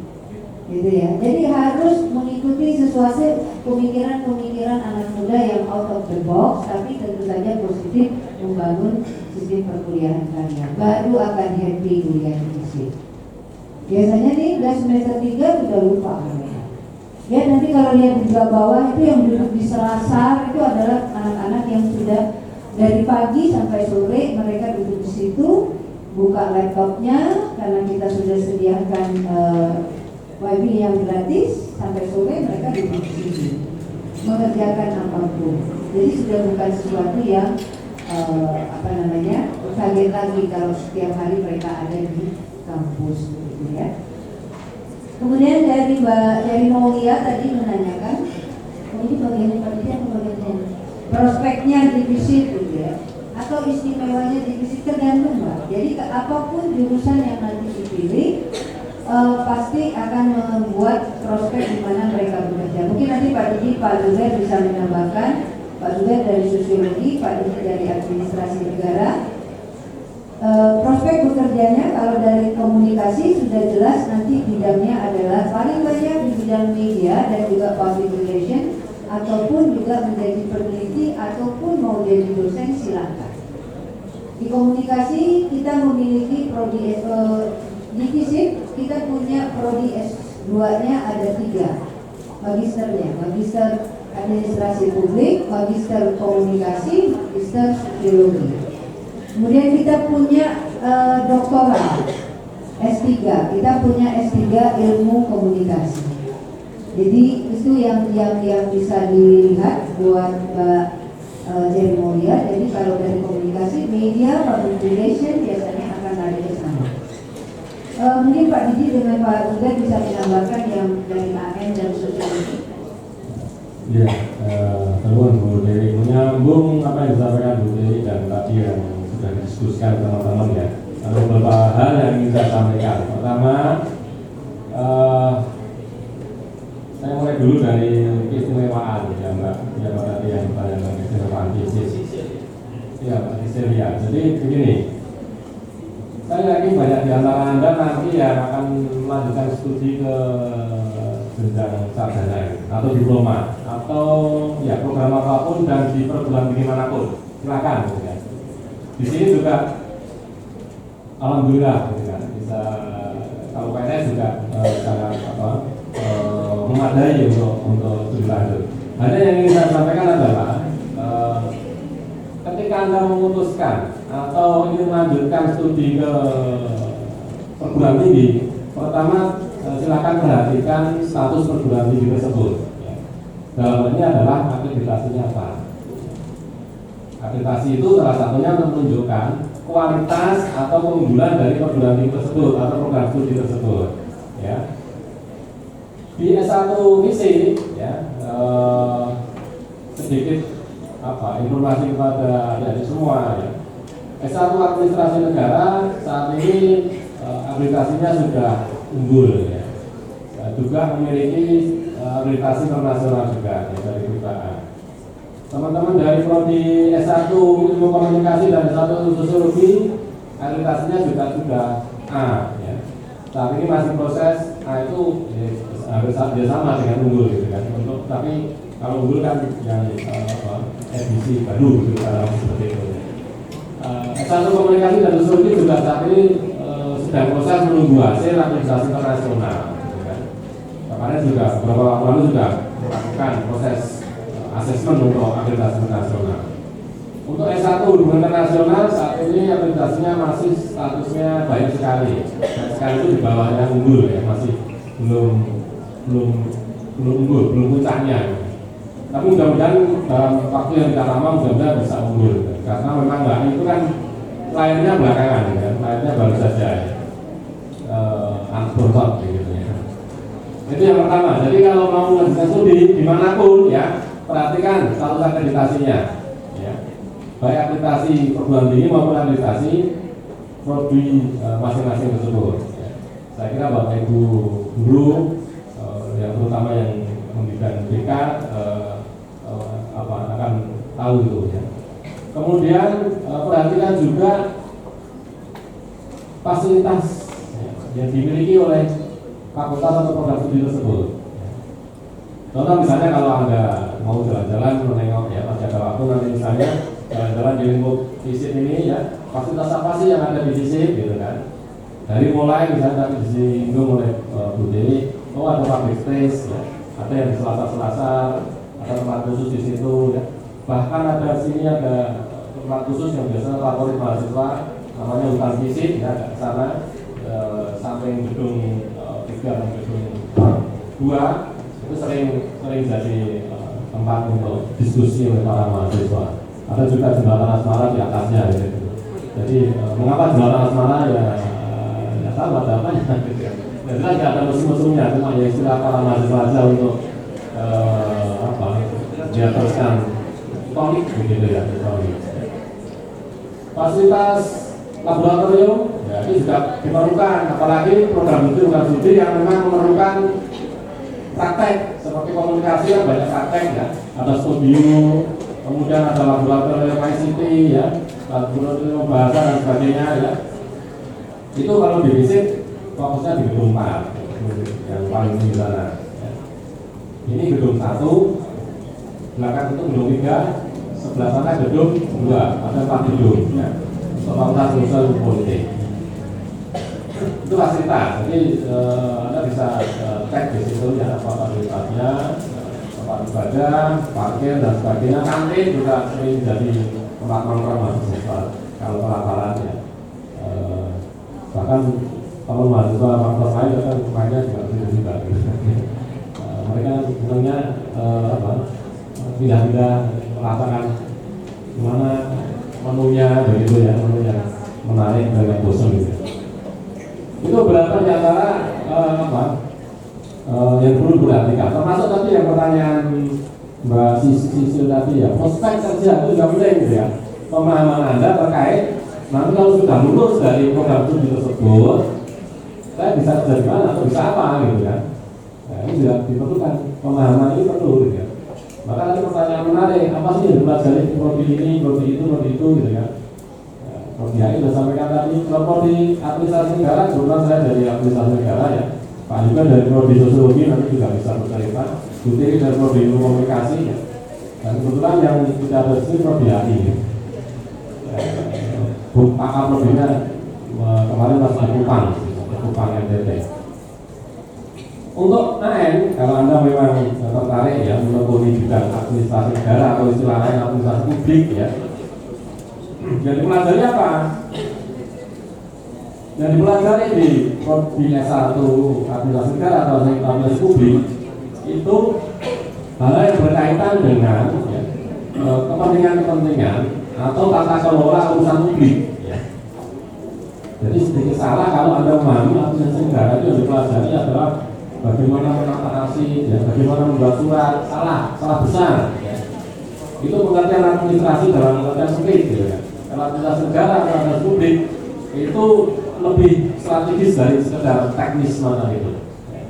gitu ya. Jadi harus mengikuti sesuatu pemikiran anak muda yang out of the box, tapi tentu saja positif, membangun sistem perkuliahan kalian. Baru akan happy kuliah di fisik. Biasanya nih udah semester 3 sudah lupa kalian. Ya nanti kalau lihat di bawah itu yang duduk di selasar itu adalah anak-anak yang sudah dari pagi sampai sore mereka duduk di situ, buka laptopnya karena kita sudah sediakan wifi yang gratis, sampai sore mereka duduk di situ mengerjakan apapun. Jadi sudah bukan sesuatu yang kaget lagi kalau setiap hari mereka ada di kampus, gitu ya. Kemudian dari Maulia tadi menanyakan, ini bagian pendidikan atau bagian prospeknya divisi itu ya, atau istimewanya divisi tergantung Mbak. Jadi apapun jurusan yang nanti dipilih pasti akan membuat prospek di mana mereka bekerja. Mungkin nanti Pak Didi, Pak Zubair bisa menambahkan. Pak Zubair dari sosiologi, Pak Didi dari administrasi negara. Prospek bekerjanya kalau dari komunikasi sudah jelas nanti bidangnya adalah paling banyak di bidang media dan juga public relation, ataupun juga menjadi peneliti ataupun mau jadi dosen silakan. Di komunikasi kita memiliki prodi di fisik kita punya prodi S2-nya ada 3 magisternya, magister administrasi publik, magister komunikasi, magister sosiologi. Kemudian kita punya doktoral S3, kita punya S3 ilmu komunikasi. Jadi itu yang bisa dilihat buat Mbak Jerry Maulia. Jadi kalau dari komunikasi, media, public relation biasanya akan lari ke sana. Mungkin Pak Didi dengan Pak Zubair bisa menambahkan yang dari AN dan sosiologi. Ya, telepon Bu Dewi menyambung apa yang disampaikan Bu Dewi dan tadi yang sudah didiskusikan teman-teman ya. Ada beberapa hal yang ingin saya sampaikan. Pertama, saya mulai dulu dari keistimewaan ya Mbak, ya Mbak tadi yang bertanya tentang keistimewaan bisnis. Ya Mbak Cecilia. Jadi begini, saya yakin banyak di antara Anda nanti yang akan melanjutkan studi ke jenjang sarjana atau diploma atau ya program apapun dan di perguruan tinggi manapun, silakan gitu kan. Di sini juga alhamdulillah gitu kan, bisa kalau PNS juga sangat memadai untuk studi lanjut. Hanya yang ingin saya sampaikan adalah ketika Anda memutuskan atau ingin melanjutkan studi ke perguruan tinggi, pertama silakan perhatikan status perguruan tinggi tersebut. Dalam hal ini adalah akreditasinya apa. Akreditasi itu salah satunya untuk menunjukkan kualitas atau keunggulan dari perguruan tinggi tersebut atau program studi tersebut. Ya. Di S1 misi, ya, sedikit informasi kepada adik-adik semua. Ya. S1 administrasi negara saat ini akreditasinya sudah unggul, ya. Juga memiliki akreditasi internasional juga ya, dari perusahaan. Teman-teman dari prodi S1 ilmu komunikasi dan S1 sosiologi akreditasinya juga sudah A ya. Saat ini masih proses A itu harus sama dengan unggul gitu kan. Tapi kalau unggul kan yang edisi baru gitu kan seperti itu. S1 komunikasi dan sosiologi juga saat ini sedang proses menunggu hasil akreditasi internasional. Kemarin juga beberapa waktu lalu juga melakukan proses asesmen untuk akreditasi internasional. Untuk S1 hubungan internasional saat ini akreditasinya masih statusnya baik sekali. Baik sekali itu di bawahnya unggul ya, masih belum unggul, belum puncaknya. Tapi mudah-mudahan dalam waktu yang tidak lama mudah-mudahan bisa unggul. Karena memang Mbak itu kan lahirnya belakangan ya, lahirnya baru saja anak bontot gitu ya. Itu yang pertama. Jadi kalau mau mengajukan studi dimanapun ya, perhatikan status akreditasinya. Ya. Baik akreditasi perguruan tinggi maupun akreditasi prodi masing-masing tersebut. Ya. Saya kira Bapak Ibu guru yang terutama yang memberikan BK akan tahu itu ya. Kemudian perhatikan juga fasilitas yang dimiliki oleh fakultas atau program studi tersebut. Contoh misalnya kalau Anda mau jalan-jalan menengok ya, masih ada waktu nanti misalnya jalan-jalan di lingkup FISIP ini ya, fasilitas apa sih yang ada di FISIP gitu kan. Dari mulai misalnya tadi disinggung oleh Bu Dewi, ada public space ya, ada yang di Selasa-Selasa, ada tempat khusus di situ ya. Bahkan ada sini ada tempat khusus yang biasa favorit mahasiswa, namanya hutan FISIP ya, di sana samping gedung 3 dan gedung 2 itu sering jadi tempat untuk diskusi oleh para mahasiswa. Ada juga jembatan asmara di atasnya gitu. Jadi mengapa jembatan asmara ya tahu ada apa ya gitu ya. Dan jelas tidak ada musim-musimnya, cuma ya istilah para mahasiswa saja untuk dia teruskan tonik begitu ya, tonik. Fasilitas laboratorium ya, ini juga diperlukan, apalagi program studi yang memang memerlukan praktek seperti komunikasi yang banyak praktek ya, ada studio, kemudian ada laboratorium ICT ya, laboratorium bahasa dan sebagainya ya. Itu kalau di FISIP fokusnya di gedung 4 yang paling tinggi sana ya. Ini gedung 1, belakang itu gedung 3, sebelah sana gedung 2, ada 4 gedung ya. Fakultas Sosial Politik itu fasilitas, jadi Anda bisa cek di situ ya apa fasilitasnya, tempat ibadah, parkir dan sebagainya. Kantin juga sering jadi tempat nongkrong mahasiswa kalau pelajaran ya. Bahkan kalau mahasiswa fakultas lain kan mainnya juga tidak mereka sebenarnya pindah-pindah merasakan gimana menunya begitu ya, menu yang menarik dan yang bosan gitu. Itu berapa di antara yang perlu diperhatikan. Termasuk tadi yang pertanyaan Mbak Sisil tadi ya, prospek kerja itu juga penting gitu ya. Pemahaman Anda terkait nanti kalau sudah lulus dari program studi tersebut, saya bisa kerja di mana atau bisa apa gitu kan. Nah, ini juga diperlukan, pemahaman ini perlu gitu ya. Maka nanti pertanyaan menarik, apa sih yang dipelajari prodi ini, prodi itu gitu kan. Prodi ini sudah sampaikan tadi, kalau prodi administrasi negara, kebetulan saya dari administrasi negara ya. Pak juga dari prodi sosiologi nanti juga bisa bercerita. Butiri dari prodi ilmu komunikasi ya. Dan kebetulan yang kita ada di sini prodi AI. Pak prodinya kemarin masih Kupang NTT. Untuk AN, kalau Anda memang tertarik ya menekuni bidang administrasi negara atau istilah lain administrasi publik ya, yang dipelajari apa? Yang dipelajari di S1 administrasi negara atau administrasi publik itu hal yang berkaitan dengan ya, kepentingan-kepentingan atau tata kelola urusan publik. Ya. Jadi sedikit salah kalau Anda memahami administrasi negara itu yang dipelajari adalah bagaimana menata nasib, ya, bagaimana membuat surat, salah besar. Ya. Itu pengertian administrasi dalam pengertian sempit, gitu ya. Kalau administrasi negara atau administrasi publik itu lebih strategis dari sekedar teknis mana itu. Ya.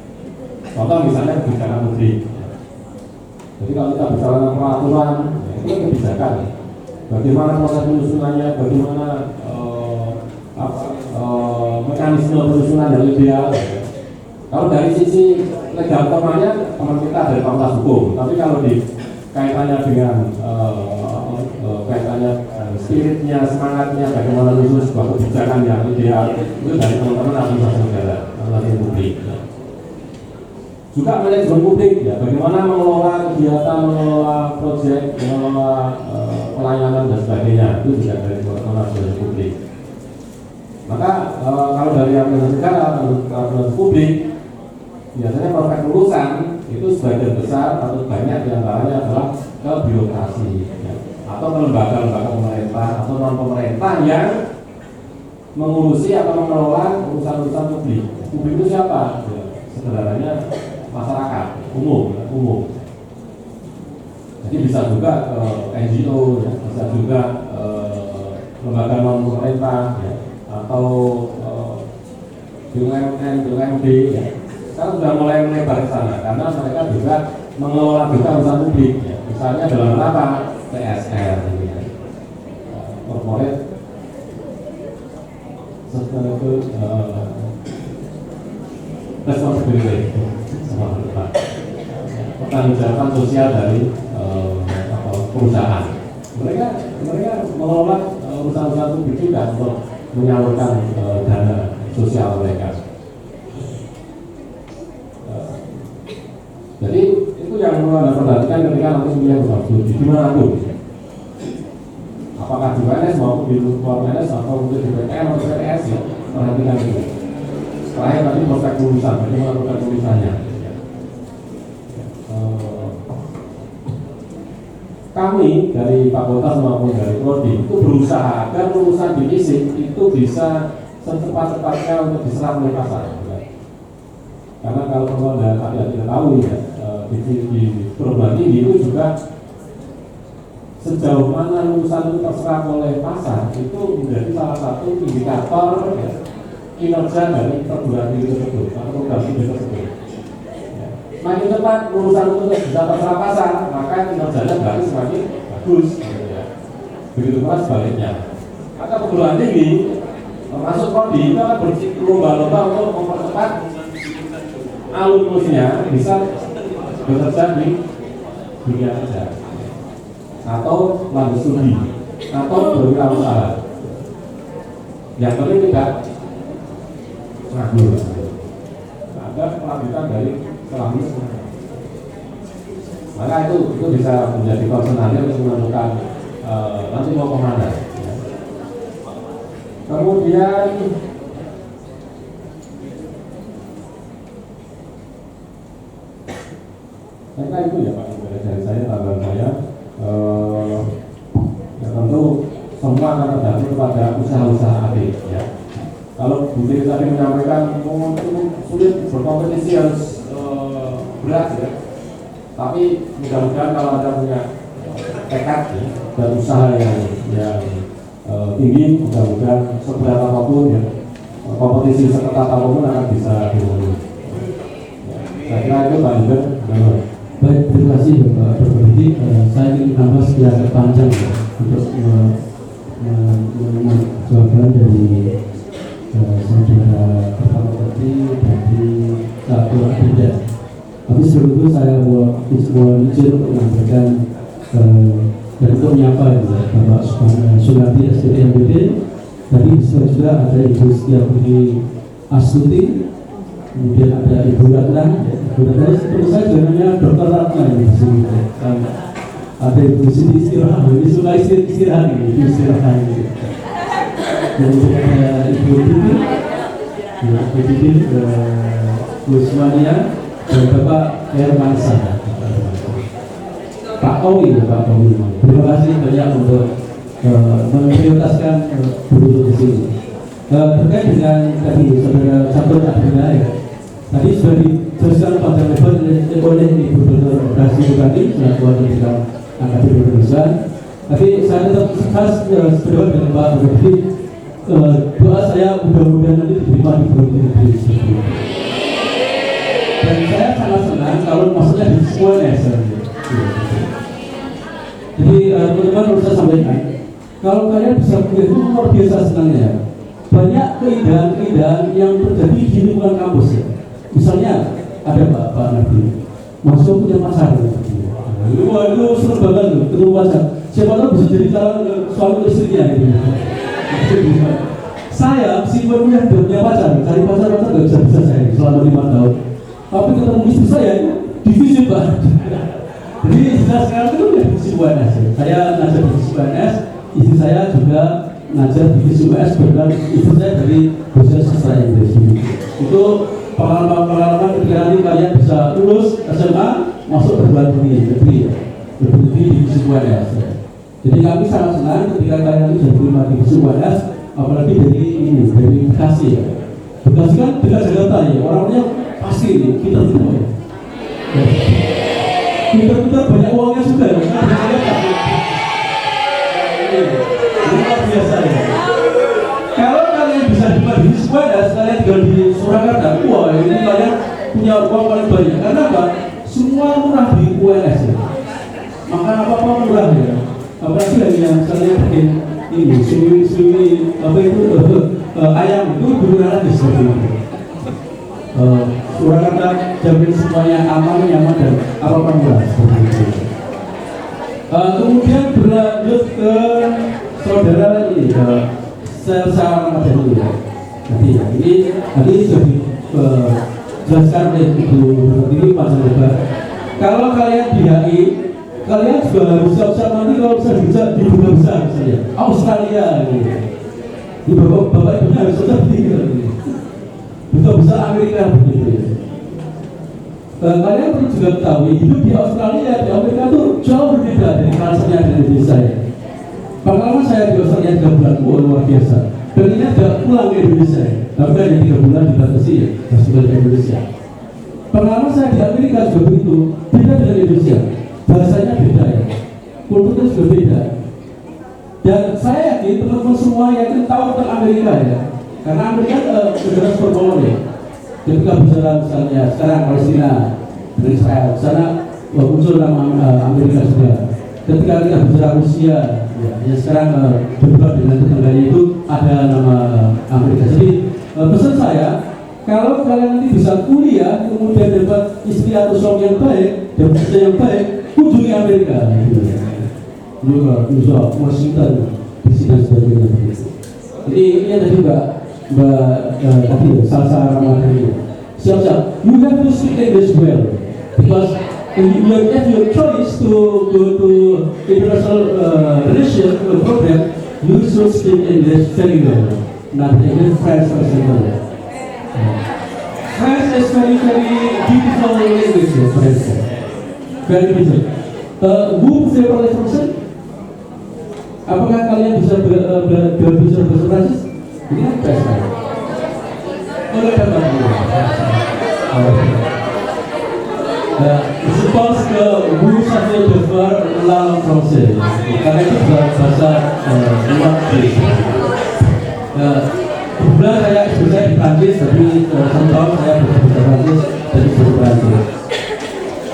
Contoh misalnya kebijakan publik. Ya. Jadi kalau kita bicara tentang peraturan, ya, itu kebijakan. Ya. Bagaimana proses penyusunannya, bagaimana mekanisme penyusunan yang ideal. Ya. Kalau dari sisi legal formalnya teman kita dari fakultas hukum, tapi kalau di kaitannya dengan kaitannya spiritnya, semangatnya, bagaimana menyusun sebuah kebijakan yang ideal itu dari teman-teman administrasi negara, administrasi publik. Juga manajemen publik, ya, bagaimana mengelola kegiatan, mengelola proyek, mengelola pelayanan dan sebagainya, itu juga dari teman-teman administrasi publik. Maka kalau dari administrasi negara, administrasi publik, biasanya proses lulusan itu sebagian besar atau banyak diantaranya adalah ke birokrasi, ya, atau ke lembaga-lembaga pemerintah atau non pemerintah yang mengurusi atau mengelola urusan-urusan publik. Publik itu siapa? Ya, sebenarnya masyarakat umum. Jadi bisa juga NGO, ya, bisa juga lembaga non pemerintah, ya, atau BUMN, BUMD, ya. Sekarang sudah mulai melebar ke sana karena mereka juga mengelola juga urusan publik, ya. Misalnya dalam apa? PSR, ya. Corporate responsibility, pertanggungjawaban sosial dari perusahaan. Mereka mengelola urusan-urusan publik juga untuk menyalurkan dana sosial mereka. Jadi itu yang perlu Anda perhatikan ketika nanti memilih usaha studi dimanapun. Apakah di PNS maupun di luar PNS atau mungkin di PTN atau PTS, ya, perhatikan itu. Terakhir tadi prospek lulusan, bagaimana prospek lulusannya. Kami dari fakultas maupun dari prodi itu berusaha agar lulusan di FISIP itu bisa secepat-cepatnya untuk diserap oleh pasar. Karena kalau Anda tidak tahu, ya, di perguruan tinggi itu juga sejauh mana lulusan itu terserap oleh pasar itu menjadi salah satu indikator, ya, kinerja dari perguruan tinggi tersebut atau program studi tersebut. Ya. Semakin cepat lulusan itu bisa terserap pasar, maka kinerjanya berarti semakin bagus. Gitu, ya. Begitu pula sebaliknya. Maka perguruan tinggi termasuk prodi itu akan berlomba-lomba untuk mempercepat alumnusnya bisa bekerja di dunia kerja atau lanjut studi atau berwirausaha. Yang penting tidak nganggur, ada kelanjutan dari selanjutnya. Maka itu bisa menjadi concern untuk menentukan nanti mau kemana. Ya. Kemudian karena itu, ya Pak, dari saya tambahan saya, ya tentu semua akan tergantung kepada usaha-usaha adik, ya. Kalau Bu Tri tadi menyampaikan sulit berkompetisi harus berat, ya. Tapi mudah-mudahan kalau Anda punya tekad, ya, dan usaha yang tinggi, mudah-mudahan seberat apapun, ya, kompetisi seketat apapun akan bisa dilalui. Ya, saya kira itu Pak Ibu. Baik, terima kasih Bapak Permedi. Saya ingin menambah sekian panjang, ya, untuk jawaban dari saudara pertama tadi dari satu beda. Tapi sebelum itu saya mau izin untuk menyampaikan dan untuk menyapa, ya, Bapak Sunardi SPT MBD. Tadi juga ada Ibu Setiabudi Astuti, kemudian ada Ibu Ratna. Terus saya juga namanya Dr. Ratna di sini. Ada Ibu Siti Istirahat, ini suka istirahat ini, Ibu Istirahat ini. Dan juga ada Ibu Titin, Ibu Titin, Bu Sumania, dan Bapak Hermansa. Pak Owi, Pak Owi. Terima kasih banyak untuk memprioritaskan duduk di sini. Terkait dengan tadi saudara Catur Abdullah, ya. Tadi sudah dijelaskan pada level oleh Ibu Dr. Brasi Bupati selaku Dekan Angkatan Indonesia. Tapi saya tetap khas berdoa dengan Pak Bupati. Doa saya mudah-mudahan nanti diterima di Bupati negeri. Dan saya sangat senang kalau maksudnya di semua nasional. Jadi teman-teman harus saya sampaikan, kalau kalian bisa begitu luar biasa senangnya. Banyak keindahan-keindahan yang terjadi di lingkungan kampus, ya. Misalnya ada Pak Nabi masuk punya pasar. Wah, itu seru banget loh, ketemu pasar. siapa tahu bisa jadi calon suami istrinya gitu. Saya meskipun punya pacar, cari pacar nggak bisa saya selama 5 tahun. Tapi ketemu istri saya divisi Pak. Jadi istilah sekarang itu ya divisi UNS. Saya ngajar divisi UNS, istri saya juga ngajar divisi UNS, bahkan istri saya dari dosen sastra Inggris. Itu pengalaman ketika nanti kalian bisa lulus SMA, masuk perguruan tinggi negeri ya, divisi UNS. Jadi kami sangat senang ketika kalian nanti sudah terima divisi UNS, apalagi dari Bekasi ya. Bekasi kan dekat Jakarta ya, orangnya pasti ini kita semua ya. Kita banyak uangnya juga ya, luar biasa ya. Kalau kalian bisa dapat di Swedas, kalian tinggal di Surakarta, wah ini kalian punya uang paling banyak. Karena apa? Semua murah di UNS ya. Makan apa-apa murah ya. Apalagi yang misalnya bikin ini, suwi apa itu ayam itu murah di seperti itu. Surakarta jamin semuanya aman, nyaman dan apa-apa murah seperti itu. Kemudian berlanjut ke saudara ini ke sel-sel ada dulu ya. Nanti sudah dijelaskan oleh Ibu ini Pak Lebar. Kalau kalian di HI, kalian juga harus siap-siap nanti kalau bisa di dunia besar misalnya Australia gitu. Di bapak ibunya harus seperti itu. Bisa besar Amerika begitu ya. Kalian perlu juga ketahui hidup di Australia, di Amerika itu jauh berbeda dari culture-nya di Indonesia ya. Pengalaman saya di Australia 3 bulan, luar biasa. Dan ini agak pulang ke Indonesia ya. Tapi kan yang 3 bulan dibatasi ya, harus pulang ke Indonesia. Pengalaman saya di Amerika juga begitu, beda dengan Indonesia. Bahasanya beda ya, kulturnya juga beda. Dan saya yakin teman-teman semua yakin tahu tentang Amerika ya. Karena Amerika negara superpower ya. Ketika bicara misalnya sekarang Palestina dan Israel, sana muncul nama Amerika juga. Ketika kita bicara Rusia, ya sekarang berdebat dengan tetangganya itu ada nama Amerika. Jadi pesan saya, kalau kalian nanti bisa kuliah, kemudian dapat istri atau suami yang baik, dan kerja yang baik, kunjungi Amerika. Juga bisa Washington, DC dan sebagainya. Jadi ini ada juga tadi salah ramalan ini. Siap-siap, you have to speak English well because you have your choice to go to international relation program. You should speak English very well, not English French or something. French is very beautiful language, French. Very beautiful. Who favorite person? Apakah kalian bisa berbicara bahasa Prancis? Ini kan bahasa. Oleh karena suppose que vous savez devoir la français, karena itu bahasa luar biasa. Kebetulan saya sebenarnya di Prancis, tapi tahun saya berbahasa Prancis dan berbahasa Prancis.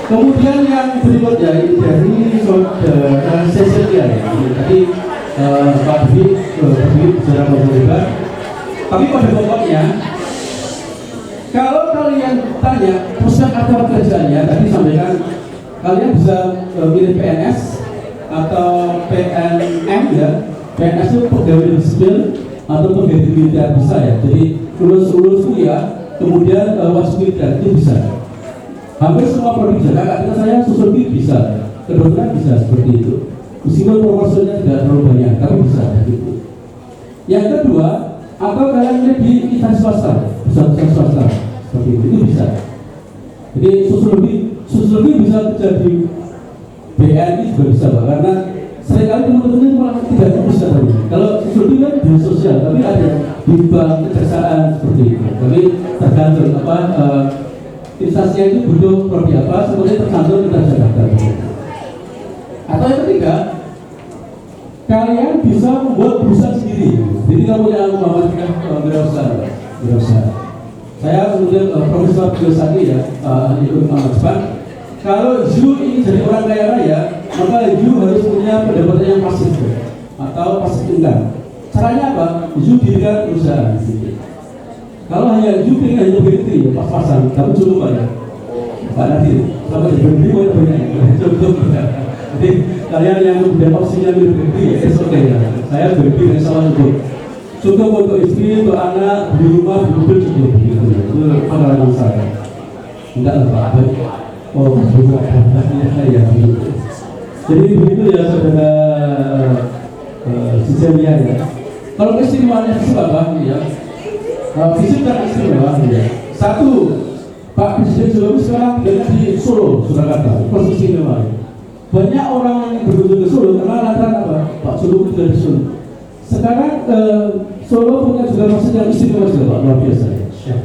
Kemudian yang berikutnya ini dari saudara Cecilia ya. Tadi Pak Dwi bicara lebar. Tapi pada pokoknya, kalau kalian tanya prospek apa pekerjaannya, tadi sampaikan kalian bisa pilih PNS atau PNM ya. PNS itu pegawai negeri sipil atau pegawai militer bisa ya. Jadi lulus kuliah, kemudian wajib militer itu bisa. Hampir semua prodi Jakarta, kita saya sosiologi bisa, kedokteran bisa seperti itu. Meskipun proporsinya tidak terlalu banyak, tapi bisa gitu. Yang kedua, atau kalian lihat di instansi swasta, perusahaan swasta seperti itu bisa. Jadi sosiologi bisa kerja di BNI juga bisa, Pak, karena seringkali teman-teman malah tidak bisa tadi. Kalau sosiologi kan di sosial, tapi ada di bank kejaksaan seperti itu. Tapi tergantung apa instansinya itu butuh prodi apa, sebenarnya tergantung kita Jakarta. Atau yang ketiga, kalian bisa membuat perusahaan sendiri. Jadi kamu yang berwirausaha. Saya kemudian Profesor Biosaki ya, ikut Jepang. Kalau you ingin jadi orang kaya raya, maka you harus punya pendapatan yang pasif atau pasif income. Caranya apa? You dirikan perusahaan. Kalau hanya you ingin hanya berhenti ya pas-pasan, kamu cukup banyak. Pak Nadir, sampai di negeri banyak cukup. Jadi kalian yang kemudian opsinya di negeri ya oke ya. Saya berhenti insya Allah cukup untuk istri, untuk anak, di rumah, di mobil cukup gitu. Itu pengalaman saya. Enggak lah Pak. Oh, bukan ya. Jadi begitu ya saudara Cecilia ya. Kalau keistimewaannya itu apa ya? Fisik dan istimewa ya. Satu, Pak Presiden Jokowi sekarang tinggal di Solo, Surakarta, posisi istimewa. Banyak orang yang berkunjung ke Solo karena lantaran apa? Pak Jokowi tinggal di Solo. Sekarang Solo punya juga masjid yang istimewa juga Pak, luar biasa ya.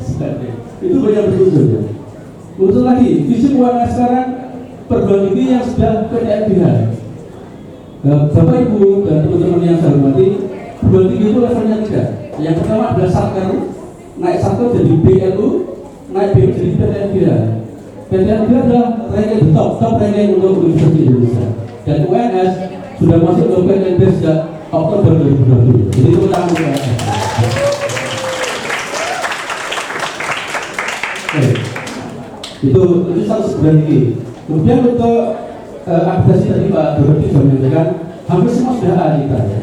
Itu banyak berkunjung ya. Untuk lagi, visi keuangan sekarang perguruan tinggi yang sudah PTNBH. Bapak Ibu dan teman-teman yang saya hormati, perguruan tinggi itu levelnya 3. Yang pertama adalah Satker, naik Satker jadi BLU, naik BLU jadi PTNBH. PTNBH adalah ranking top ranking untuk Universitas Indonesia. Dan UNS sudah masuk ke PTNBH sejak Oktober 2020. Jadi itu pertama UNS. Itu satu perguruan tinggi. Kemudian untuk akreditasi tadi Pak Doroti sudah menyampaikan hampir semua sudah A kita ya,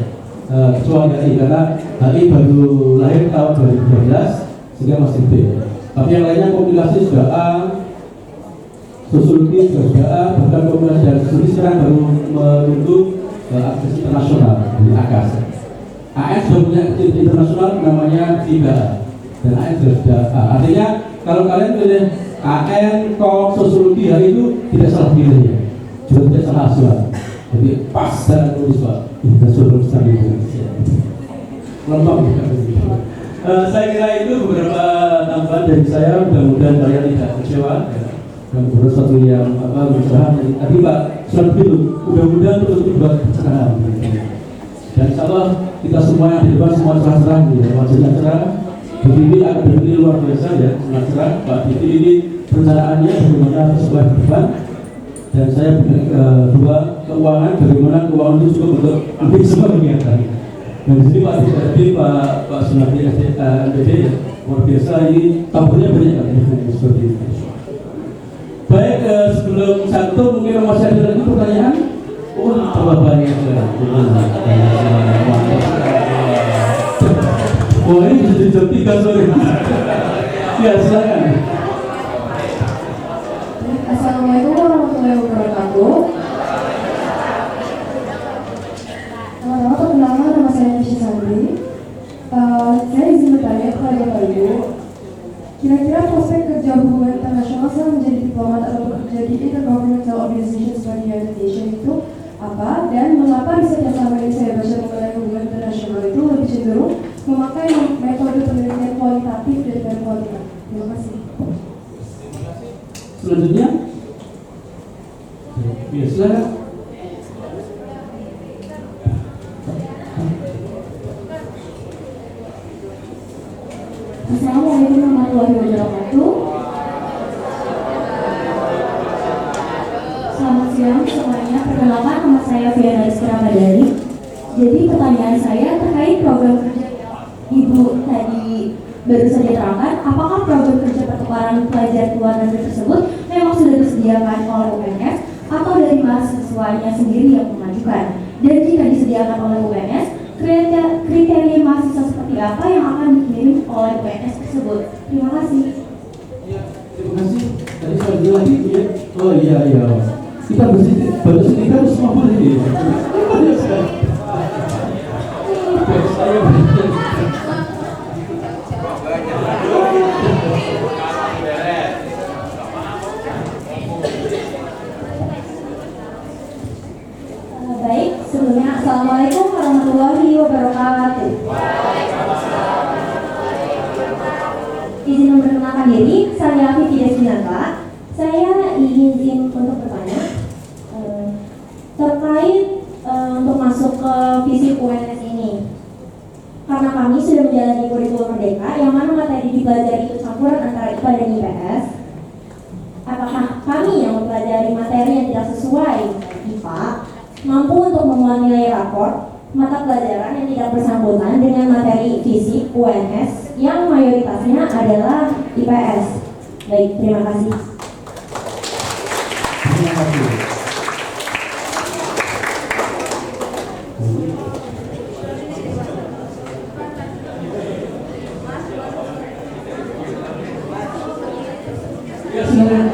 kecuali HI karena HI baru lahir tahun 2012 sehingga masih B. Tapi yang lainnya komunikasi sudah A, sosiologi sudah A, bahkan komunikasi dan studi sekarang baru menunggu akreditasi internasional di AKAS. AS sudah punya akreditasi internasional namanya 3A dan AS sudah A. Artinya kalau kalian pilih AN, KOM, sosiologi hari itu tidak salah pilih ya, juga tidak salah asuhan. Jadi pas dan lulus Pak, kita suruh lulusan di Indonesia. Lengkap juga. Saya kira itu beberapa tambahan dari saya. Mudah-mudahan kalian tidak kecewa. Dan beberapa sesuatu yang berusaha. Tadi Pak sudah begitu. Mudah-mudahan betul-betul buat pencerahan. Dan insya Allah kita semua yang di depan semua cerah-cerah, ya, wajahnya cerah. Begini akademi luar biasa ya, sangat cerah. Pak Diti ini perencanaannya bagaimana sebuah depan, dan saya dua keuangan, bagaimana keuangan itu cukup untuk ambil semua kegiatan. Dan di sini Pak Diti, Pak Sunardi MPD luar biasa, ini tabunya banyak kan seperti itu. Baik, sebelum satu mungkin masih ada lagi pertanyaan. Oh, tambah banyak oh ini jadi jam 3 sore. Ya silakan. Assalamualaikum warahmatullahi wabarakatuh. Pertama perkenalkan nama saya Nisha Sandri. Saya izin bertanya kepada Bapak Ibu, kira-kira prospek kerja hubungan internasional setelah menjadi diplomat atau bekerja di intergovernmental organization seperti United Nations itu apa, dan mengapa riset yang selama ini saya baca mengenai hubungan internasional itu lebih cenderung memakai metode penelitian kualitatif daripada kuantitatif. Terima kasih. Selanjutnya, ya silakan. Assalamualaikum warahmatullahi wabarakatuh. Selamat siang semuanya. Perkenalkan nama saya Fiana Rizky. Jadi pertanyaan saya terkait program kerja Ibu tadi baru saja terangkan, apakah program kerja pertukaran pelajar ke luar negeri tersebut memang sudah disediakan oleh UNS atau dari mahasiswanya sendiri yang mengajukan? Dan jika disediakan oleh UNS, kriteria mahasiswa seperti apa yang akan dikirim oleh UNS tersebut? Terima kasih. Terima kasih. Tadi saya lagi ya. Oh iya. Kita baru sedikit harus mampu lagi. Baik, sebelumnya Assalamualaikum warahmatullahi wabarakatuh. Izin memperkenalkan diri, saya Vivi Deswinata. Saya izin untuk bertanya terkait untuk masuk ke visi UNS ini. Karena kami sudah menjalani kurikulum merdeka yang mana materi dipelajari itu campuran antara IPA dan IPS. Apakah kami yang mempelajari materi yang tidak sesuai IPA mampu untuk memuat nilai rapor mata pelajaran yang tidak bersangkutan dengan materi fisik UNS yang mayoritasnya adalah IPS? Baik, terima kasih. Terima kasih. Ya, silakan.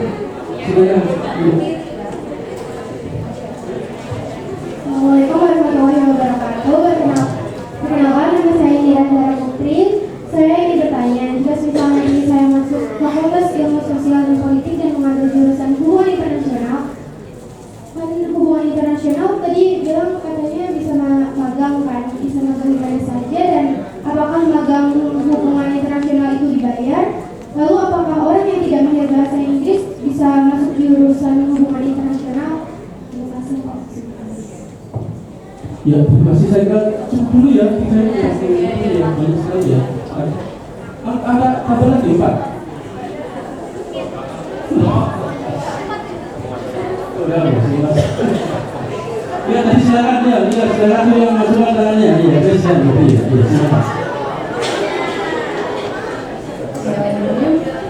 Assalamualaikum warahmatullahi wabarakatuh. Perkenalkan, nama saya Nirandara Putri. Saya ingin bertanya, jika misalnya ini saya masuk Fakultas Ilmu Sosial dan Politik dan mengambil jurusan Hubungan Internasional. Hubungan Internasional tadi bilang katanya bisa magang kan, bisa magang di mana saja, dan apakah magang hubungan internasional itu dibayar? Lalu apakah orang yang tidak mahir bahasa Inggris bisa masuk jurusan hubungan internasional? Terima kasih. Ya, terima kasih. Saya kira cukup dulu ya. Kita ya, banyak sekali ya. Ada kabar lagi, Pak? Ya, tadi silakan ya. Ya, silakan yang masuk tangannya. Ya, silakan. Ya, silakan.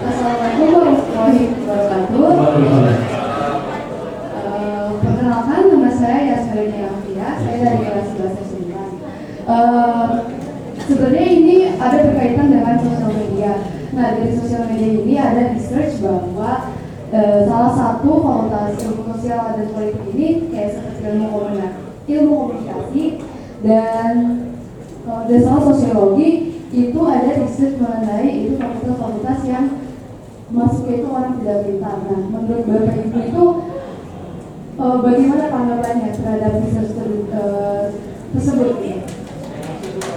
Assalamualaikum warahmatullahi wabarakatuh. Perkenalkan, nama saya Yasmirin Afia. Saya dari kelas 11 S9. Sebenarnya ini ada berkaitan dengan sosial media. Nah, dari sosial media ini ada research bahwa salah satu fakultas ilmu sosial dan politik ini kayak seperti ilmu komunikasi dan salah sosiologi itu ada research mengenai itu fakultas yang masuknya itu orang tidak pintar. Nah, menurut Bapak Ibu itu bagaimana tanggapannya terhadap research tersebut?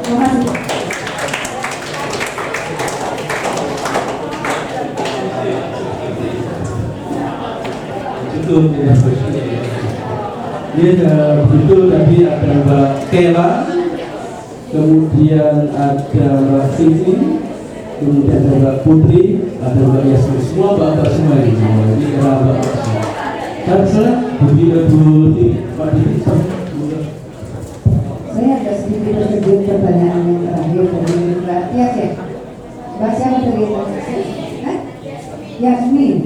Terima kasih. Cukup ya. Ini begitu tadi ada Mbak Kela, kemudian ada Mbak Siti, kemudian ada Mbak Putri, ada Mbak Yasmin, semua Mbak semua ini. Ini era Mbak semua. Dan salah Bu Saya ada sedikit terkejut pertanyaan yang terakhir dari Mbak Tias ya. Mbak siapa tadi? Yasmin.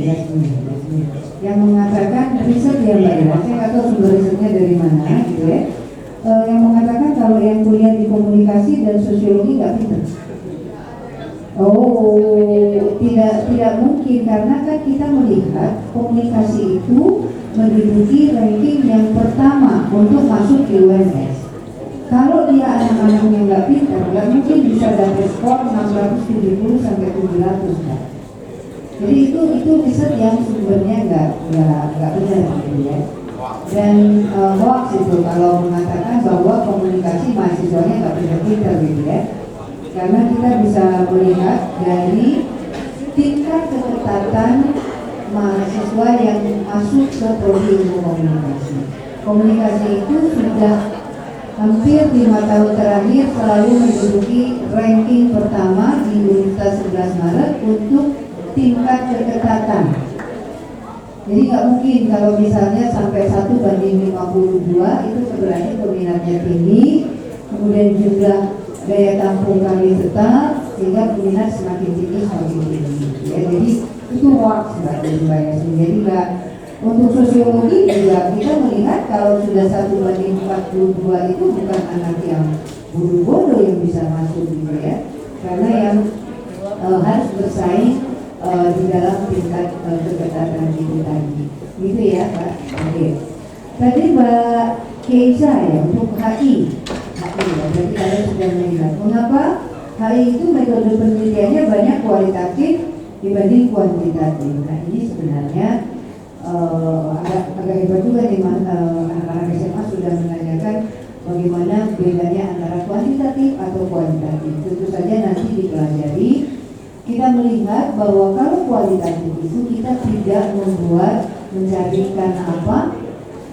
Yang mengatakan riset ya Mbak ya. Saya nggak tahu sumber risetnya dari mana gitu ya. Yang mengatakan kalau yang kuliah di komunikasi dan sosiologi nggak pintar. Oh, tidak mungkin karena kan kita melihat komunikasi itu menduduki ranking yang pertama untuk masuk di UNS. Kalau dia anak-anak yang nggak pintar, nggak mungkin bisa dapat skor 670 sampai 700 kan. Jadi itu riset yang sumbernya nggak benar gitu ya. Dan hoax itu kalau mengatakan bahwa komunikasi mahasiswanya nggak pintar gitu ya. Karena kita bisa melihat dari tingkat keketatan mahasiswa yang masuk ke prodi ilmu komunikasi. Komunikasi itu sudah hampir 5 tahun terakhir selalu menduduki ranking pertama di Universitas 11 Maret untuk tingkat keketatan. Jadi nggak mungkin kalau misalnya sampai 1:52 itu sebenarnya peminatnya tinggi, kemudian jumlah daya tampung kami tetap sehingga peminat semakin tinggi. Ya, jadi itu hoax Mbak Yasmin. Jadi nggak, untuk sosiologi juga kita melihat kalau sudah 1:42 itu bukan anak yang bodoh-bodoh yang bisa masuk gitu ya, karena yang harus bersaing di dalam tingkat keketatan itu tadi, gitu ya Pak. Oke. Tadi Mbak Keisa ya untuk HI ya, berarti kalian sudah melihat mengapa HI itu metode penelitiannya banyak kualitatif dibanding kuantitatif. Nah ini sebenarnya agak hebat juga nih anak-anak SMA sudah menanyakan bagaimana bedanya antara kuantitatif atau kualitatif. Tentu saja nanti dipelajari. Kita melihat bahwa kalau kualitatif itu kita tidak mencarikan apa.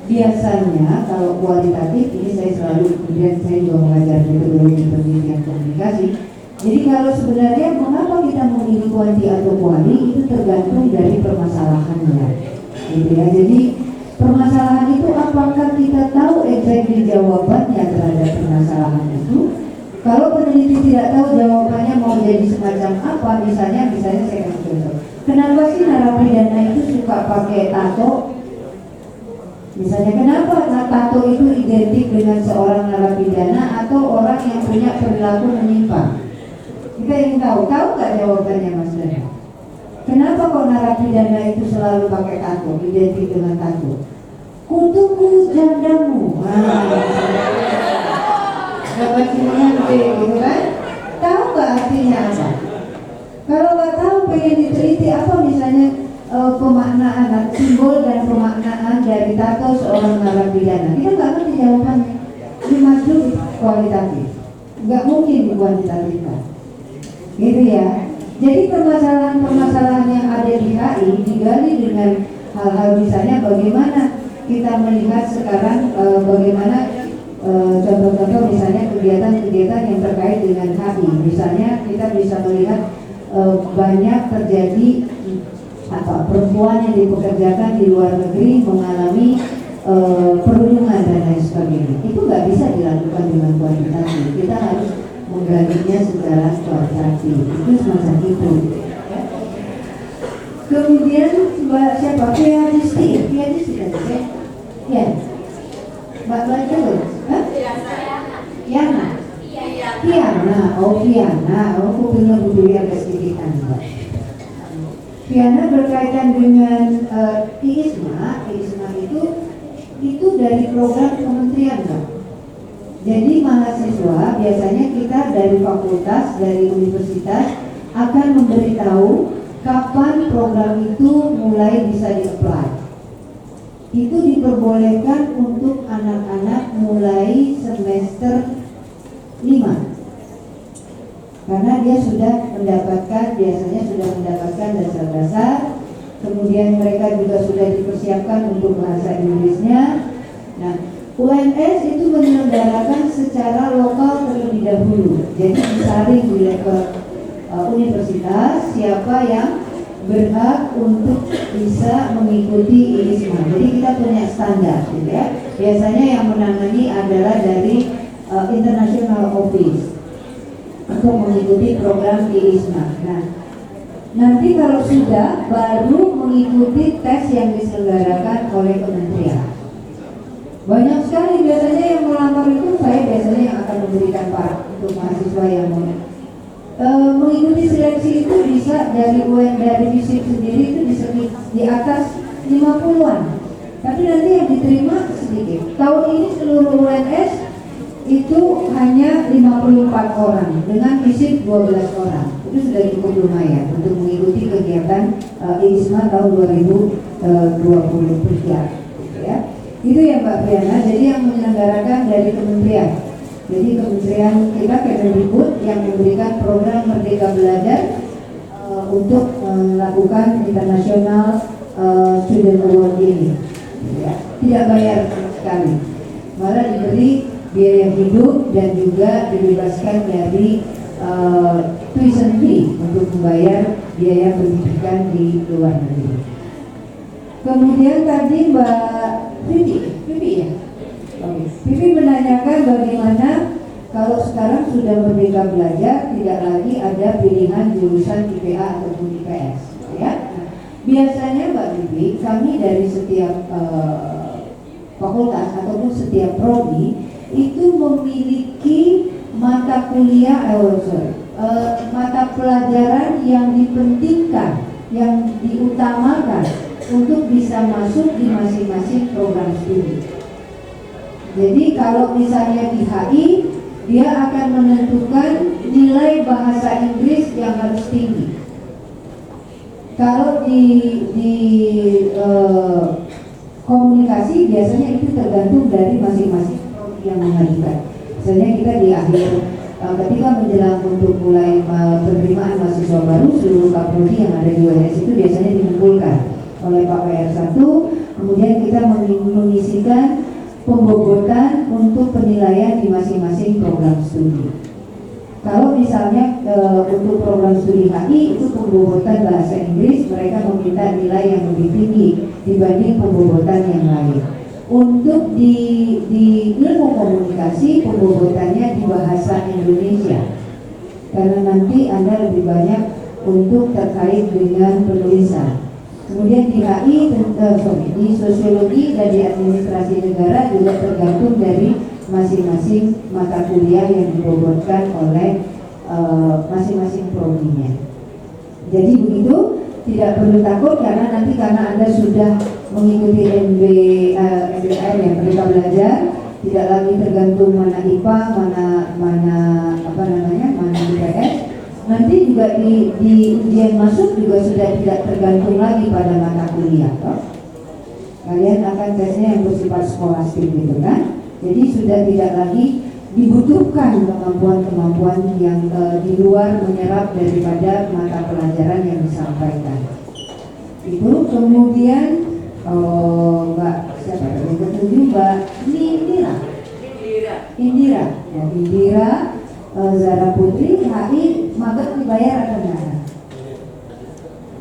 Biasanya kalau kualitatif ini saya selalu, kemudian saya juga mengajar metodologi penelitian komunikasi. Jadi kalau sebenarnya mengapa kita memilih kuanti atau kuali itu tergantung dari permasalahannya, gitu ya. Jadi permasalahan itu apakah kita tahu exactly jawabannya terhadap permasalahan itu? Kalau peneliti tidak tahu jawabannya mau jadi semacam apa, misalnya saya kasih contoh. Kenapa sih narapidana itu suka pakai tato? Misalnya kenapa tato itu identik dengan seorang narapidana atau orang yang punya perilaku menyimpang? Kita ingin tahu nggak jawabannya Mas Dana? Kenapa kok narapidana itu selalu pakai tato, identik dengan tato? Kutuku jandamu, dapat menyantai gitu kan? Tahu nggak artinya apa? Kalau nggak tahu pengen diteliti apa misalnya pemaknaan simbol dan pemaknaan dari tato seorang narapidana, kita nggak ngerti jawabannya. Ini masuk kualitatif, nggak mungkin dikuantitatifkan, gitu ya. Jadi permasalahan-permasalahan yang ada di HI digali dengan hal-hal misalnya bagaimana kita melihat sekarang bagaimana contoh-contoh misalnya kegiatan-kegiatan yang terkait dengan HI. Misalnya kita bisa melihat banyak terjadi perempuan yang dipekerjakan di luar negeri mengalami perundungan dan lain sebagainya. Itu nggak bisa dilakukan dengan kuantitatif. Kita harus menggalinya secara kualitatif. Itu semacam itu. Kemudian siapa? Pianisti kan? Ya. Mbak baca loh. Piana. Aku punya budaya agak sedikit Mbak. Piana berkaitan dengan IISMA itu dari program kementerian Mbak. Jadi mahasiswa biasanya kita dari fakultas, dari universitas akan memberitahu kapan program itu mulai bisa di-apply. Itu diperbolehkan untuk anak-anak mulai semester 5. Karena dia biasanya sudah mendapatkan dasar-dasar, kemudian mereka juga sudah dipersiapkan untuk bahasa Inggrisnya. Nah, UNS itu menyelenggarakan secara lokal terlebih dahulu. Jadi disaring di level universitas siapa yang berhak untuk bisa mengikuti IISMA. Jadi kita punya standar, gitu ya. Biasanya yang menangani adalah dari International Office untuk mengikuti program IISMA. Nah, nanti kalau sudah baru mengikuti tes yang diselenggarakan oleh kementerian. Banyak sekali biasanya yang melamar itu saya biasanya yang akan memberikan untuk mahasiswa yang mau mengikuti seleksi itu bisa dari FISIP sendiri itu di atas 50-an. Tapi nanti yang diterima sedikit. Tahun ini seluruh UNS itu hanya 54 orang dengan FISIP 12 orang. Itu sudah cukup lumayan untuk mengikuti kegiatan IISMA tahun 2023 ya. Itu ya Mbak Briana. Jadi yang menyelenggarakan dari kementerian. Jadi kementerian kita Kemendikbud yang memberikan program Merdeka Belajar untuk melakukan internasional student award ini ya. Tidak bayar sekali, malah diberi biaya hidup dan juga dibebaskan dari tuition fee untuk membayar biaya pendidikan di luar negeri. Kemudian tadi Mbak Vivi ya? Vivi menanyakan bagaimana kalau sekarang sudah merdeka belajar tidak lagi ada pilihan jurusan IPA ataupun IPS ya? Biasanya Mbak Vivi, kami dari setiap fakultas ataupun setiap prodi itu memiliki mata kuliah mata pelajaran yang dipentingkan, yang diutamakan untuk bisa masuk di masing-masing program studi. Jadi kalau misalnya di HI, dia akan menentukan nilai bahasa Inggris yang harus tinggi. Kalau di komunikasi biasanya itu tergantung dari masing-masing prodi yang mengajukan. Misalnya kita di akhir ketika menjelang untuk mulai penerimaan mahasiswa baru, seluruh kaprodi yang ada di UNS itu biasanya dikumpulkan oleh Pak PR1, kemudian kita mengisikan pembobotan untuk penilaian di masing-masing program studi. Kalau misalnya untuk program studi HI itu pembobotan bahasa Inggris, mereka meminta nilai yang lebih tinggi dibanding pembobotan yang lain. Untuk di ilmu komunikasi pembobotannya di bahasa Indonesia, karena nanti Anda lebih banyak untuk terkait dengan penulisan. Kemudian di HI, di sosiologi dan di administrasi negara juga tergantung dari masing-masing mata kuliah yang dibobotkan oleh masing-masing prodinya. Jadi begitu, tidak perlu takut karena Anda sudah mengikuti MBKM yang Merdeka Belajar, tidak lagi tergantung mana IPA, mana IPS. Nanti juga di ujian masuk juga sudah tidak tergantung lagi pada mata kuliah, toh. Kalian akan tesnya yang bersifat skolastik gitu kan. Jadi sudah tidak lagi dibutuhkan kemampuan-kemampuan yang di luar menyerap daripada mata pelajaran yang disampaikan. Itu kemudian Mbak siapa yang ketujuh, Mbak Indira. Ya, Indira Zara Putri, HI magang dibayar atau enggak?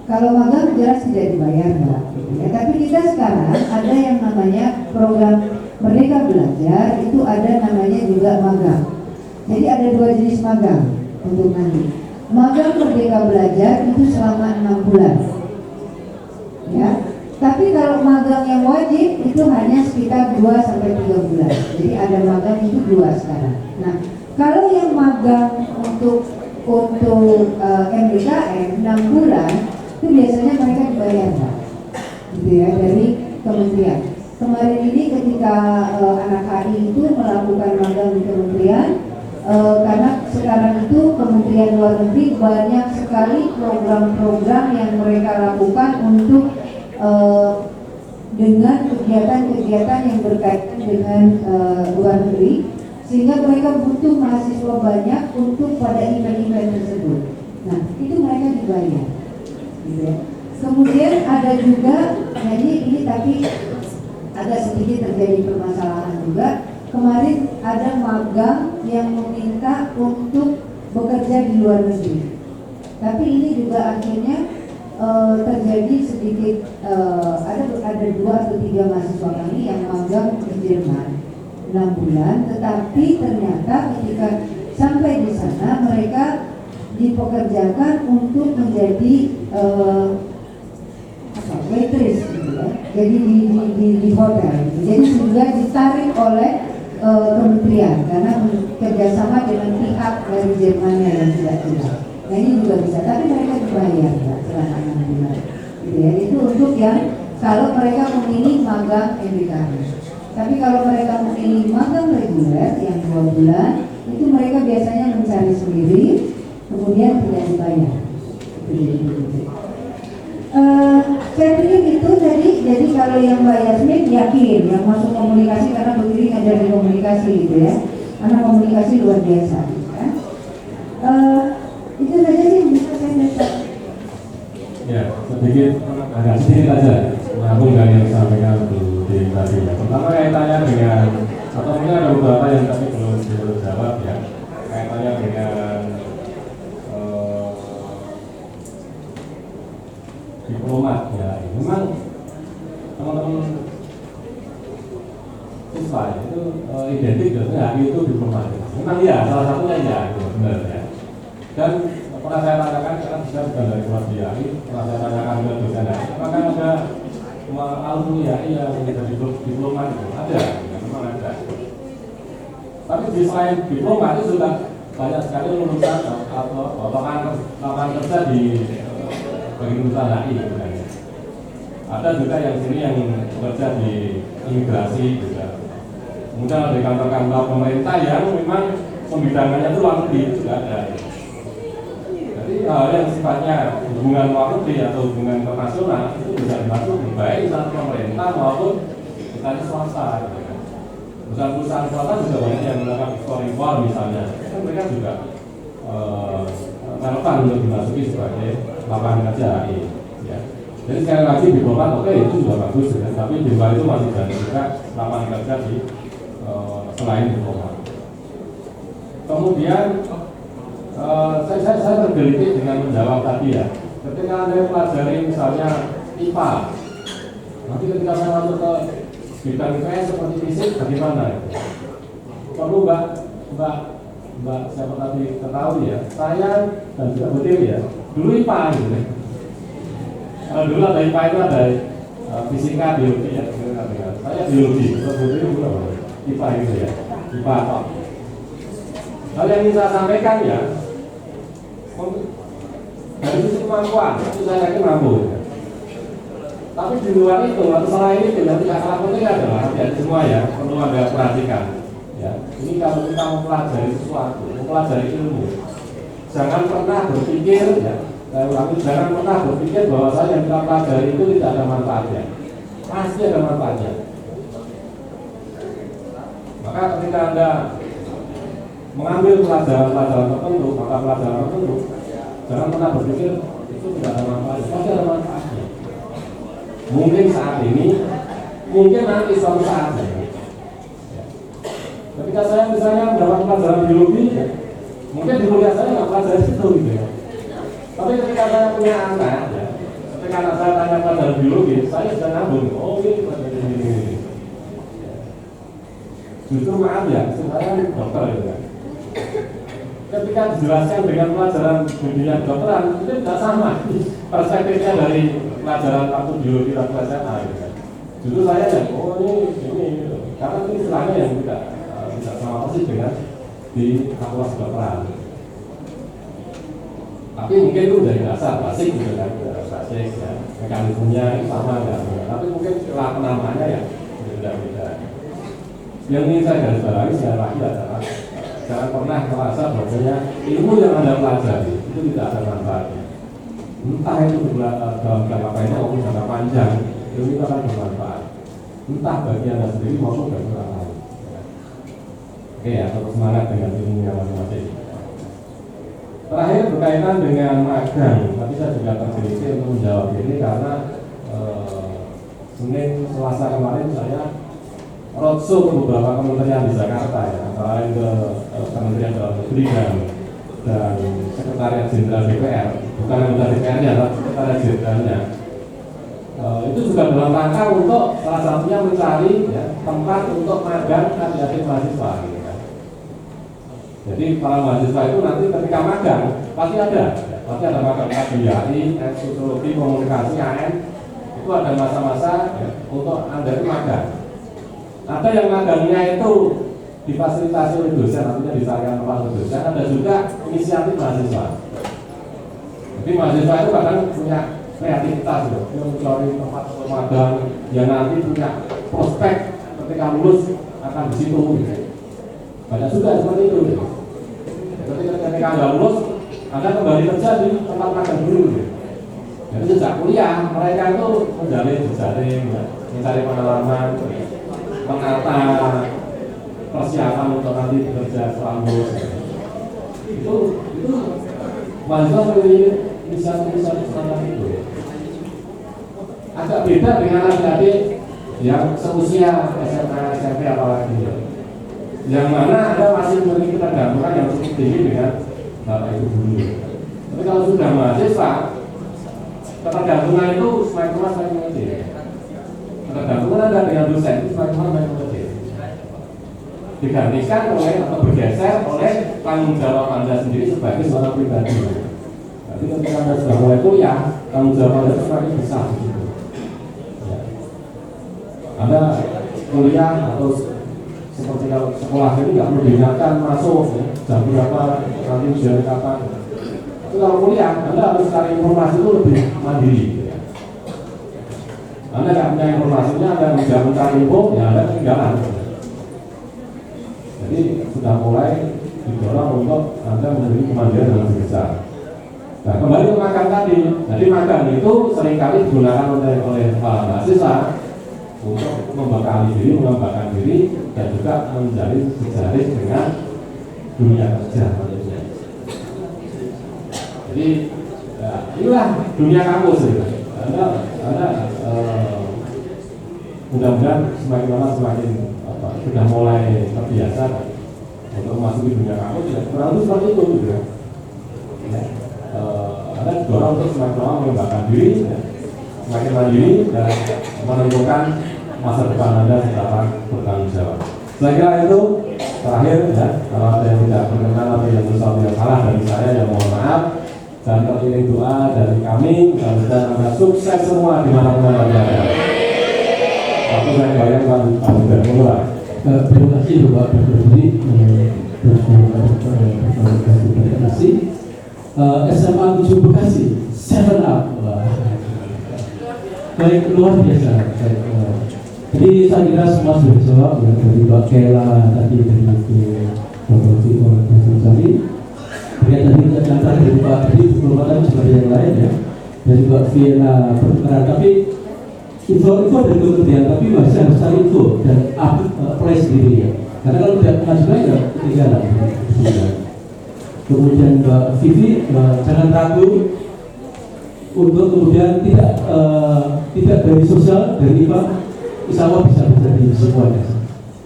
Kalau magang jelas tidak dibayar, Mbak. Ya, tapi kita sekarang ada yang namanya program Merdeka Belajar, itu ada namanya juga magang. Jadi ada 2 jenis magang untuk nanti. Magang Merdeka Belajar itu selama 6 bulan. Ya. Tapi kalau magang yang wajib itu hanya sekitar 2-3 bulan. Jadi ada magang itu 2 sekarang. Nah, kalau yang magang untuk MBKM 6 bulan itu biasanya mereka dibayar, Pak, gitu ya, dari kementerian. Kemarin ini ketika anak HI itu melakukan magang di kementerian, karena sekarang itu Kementerian Luar Negeri banyak sekali program-program yang mereka lakukan untuk dengan kegiatan-kegiatan yang berkaitan dengan luar negeri, sehingga mereka butuh mahasiswa banyak untuk pada event-event tersebut. Nah, itu mereka dibayar. Gitu ya. Kemudian ada juga, jadi ini tapi agak sedikit terjadi permasalahan juga. Kemarin ada magang yang meminta untuk bekerja di luar negeri. Tapi ini juga akhirnya terjadi sedikit, ada 2 atau 3 mahasiswa kami yang magang di Jerman 6 bulan, tetapi ternyata ketika sampai di sana mereka dipekerjakan untuk menjadi waitress gitu ya. Jadi di hotel. Jadi juga ditarik oleh kementerian karena kerjasama dengan pihak dari Jerman yang tidak jelas. Nah ini juga bisa, tapi mereka dibayar selama 6 bulan. Gitu ya. Itu untuk yang kalau mereka memilih magang MBKM. Tapi kalau mereka memilih magang reguler yang 2 bulan, itu mereka biasanya mencari sendiri, kemudian tidak dibayar. Saya pikir itu tadi. Jadi kalau yang Mbak Yasmin yakin yang masuk komunikasi karena berdiri ngajar di komunikasi gitu ya, karena komunikasi luar biasa. Ya. Itu saja sih bisa saya baca. Ya, agak sedikit aja menyambung dari yang disampaikan Bu Dewi tadi. Ya. Pertama kaitannya dengan, atau mungkin ada beberapa yang tadi belum dijawab ya, kaitannya dengan diplomat ya. Memang teman-teman siswa itu identik dengan HI itu diplomat. Memang ya, salah satunya ya, itu benar ya. Dan pernah saya tanyakan, karena bisa bukan dari keluar di HI, pernah saya tanyakan ke dosen HI, apakah ada alumni HI yang menjadi diplomat itu? Ada, ya, memang ada. Tapi di selain diplomat itu sudah banyak sekali lulusan atau lapangan kerja di bagi lulusan HI. Ada juga yang sini yang bekerja di imigrasi juga. Kemudian ada kantor-kantor pemerintah yang memang pembidangannya itu luar negeri juga ada. Jadi hal yang sifatnya hubungan luar negeri atau hubungan internasional itu bisa dilakukan baik instansi pemerintah maupun instansi swasta. Perusahaan-perusahaan swasta juga banyak yang melakukan ekspor-impor misalnya. Kan mereka juga relevan untuk dimasuki sebagai lapangan kerja HI. Ya. Jadi sekali lagi diplomat oke itu juga bagus ya. Tapi di luar itu masih banyak juga lapangan kerja di selain diplomat. Kemudian saya tergelitik dengan menjawab tadi ya. Ketika Anda pelajari misalnya IPA, nanti ketika saya masuk ke bidang IPS seperti fisik bagaimana? Perlu Mbak siapa tadi ketahui ya, saya dan juga Bu Dewi ya, dulu IPA gitu ya. Kalau dulu ada IPA itu ada fisika, biologi ya. Saya biologi, IPA gitu ya. IPA apa? Hal yang ingin saya sampaikan ya, dari sisi kemampuan itu saya yakin mampu. Ya. Tapi di luar itu, atau salah ini tidak kalah penting adalah ya semua ya perlu Anda perhatikan. Ya, ini kalau kita mempelajari sesuatu, mempelajari ilmu, jangan pernah berpikir ya. Saya ulangi, jangan pernah berpikir bahwa saya yang kita pelajari itu tidak ada manfaatnya. Pasti ada manfaatnya. Maka ketika Anda mengambil pelajaran-pelajaran tertentu, maka pelajaran tertentu, jangan pernah berpikir itu tidak ada manfaatnya. Pasti ada manfaatnya. Mungkin saat ini, mungkin nanti suatu saat. Ya. Ketika saya misalnya mendapat pelajaran biologi, ya, mungkin di kuliah saya nggak pelajari itu gitu ya. Tapi ketika saya punya anak, ya, ketika anak saya tanya pelajaran biologi, saya sudah nyambung. Oh ini pelajaran ini. Justru maaf ya, saya dokter gitu kan. Ketika dijelaskan dengan pelajaran dunia kedokteran, itu tidak sama perspektifnya dari pelajaran waktu biologi waktu SMA gitu kan. Justru saya ya, oh ini karena ini istilahnya yang tidak sama persis dengan di fakultas kedokteran. Tapi mungkin itu dari dasar basic gitu kan, basic ya, mekanismenya sama kan. Tapi mungkin setelah penamaannya ya beda-beda. Yang ingin saya garis bawahi sekali lagi adalah jangan pernah merasa bahwasanya ilmu yang Anda pelajari itu tidak ada manfaatnya. Entah itu dalam jangka pendek maupun jangka panjang, ilmu itu akan bermanfaat. Entah bagi Anda sendiri maupun bagi orang lain. Oke ya, tetap semangat dengan ilmunya masing-masing. Terakhir berkaitan dengan magang, tapi saya juga tergelitik untuk menjawab ini karena Senin Selasa kemarin saya roadshow ke beberapa kementerian di Jakarta ya, antara lain ke Kementerian Dalam Negeri dan Sekretariat Jenderal DPR, bukan anggota DPR-nya, tapi Sekretariat Jenderalnya. Itu juga dalam rangka untuk salah satunya mencari ya, tempat untuk magang adik-adik mahasiswa. Gitu kan. Jadi para mahasiswa itu nanti ketika magang pasti ada magang KBI, Sosiologi, Komunikasi, AN, itu ada masa-masa ya, untuk Anda itu magang. Ada yang magangnya itu difasilitasi oleh dosen, artinya disarikan oleh dosen. Ada juga inisiatif mahasiswa. Jadi mahasiswa itu kadang punya kreativitas loh, dia mencari tempat magang yang nanti punya prospek ketika lulus akan di situ. Banyak juga seperti itu. Ketika Anda lulus, Anda kembali kerja di tempat magang dulu. Jadi sejak kuliah mereka itu menjalin jejaring, mencari pengalaman, menata persiapan untuk nanti bekerja setelah lulus. Itu mahasiswa memiliki inisiatif semacam itu. Agak beda dengan adik-adik yang seusia SMA, SMP apalagi, yang mana Anda masih memiliki ketergantungan yang cukup tinggi dengan bapak ibu guru. Tapi kalau sudah mahasiswa, ketergantungan itu semakin lama semakin kecil. Ketergantungan Anda dengan dosen itu semakin lama semakin kecil. Digantikan oleh atau bergeser oleh tanggung jawab Anda sendiri sebagai seorang pribadi. Jadi ketika Anda sudah mulai kuliah, tanggung jawab Anda semakin besar. Ya. Anda kuliah atau seperti kalau sekolah ini nggak perlu diingatkan masuk ya, jam berapa, nanti ujian kapan. Tapi kalau kuliah, Anda harus cari informasi itu lebih mandiri. Ya. Anda nggak punya informasinya, Anda tidak mencari info, ya Anda ketinggalan. Jadi sudah mulai didorong untuk Anda memiliki kemandirian yang lebih besar. Nah, kembali ke magang tadi. Jadi magang itu seringkali digunakan oleh para mahasiswa untuk membekali diri, mengembangkan diri, dan juga menjalin jejaring dengan dunia kerja. Jadi ya, inilah dunia kampus. Anda mudah-mudahan semakin lama semakin sudah mulai terbiasa untuk memasuki dunia kampus. Ya, kurang lebih seperti itu gitu ya. Anda didorong untuk semakin lama mengembangkan diri, ya, semakin mandiri dan menentukan masa depan Anda secara bertanggung jawab. Saya kira itu terakhir ya. Kalau ada yang tidak berkenan atau yang sesuatu yang salah dari saya, ya mohon maaf. dan teriring doa dari kami, mudah-mudahan Anda sukses semua di mana-mana Anda berada. Aku saya bayar Pak Gubernur. Terima kasih Bapak Berdiri, terima kasih. SMA 7 Bekasi, 7 up. Baik, luar biasa. Jadi saya kira semua sudah dijawab ya, dari Mbak Kela tadi, dari Bapak Timur tadi. Kemudian tadi yang terakhir dari Pak Tadi, beberapa juga ada yang lain ya. Dari Mbak Viena pertukaran, tapi info dari kementerian, tapi masih harus cari info dan apply sendiri ya. Karena kalau tidak mengajukan ya ketinggalan. Kemudian Mbak Vivi, jangan ragu untuk kemudian tidak dari sosial, dari IPA, insya Allah bisa menjadi semuanya.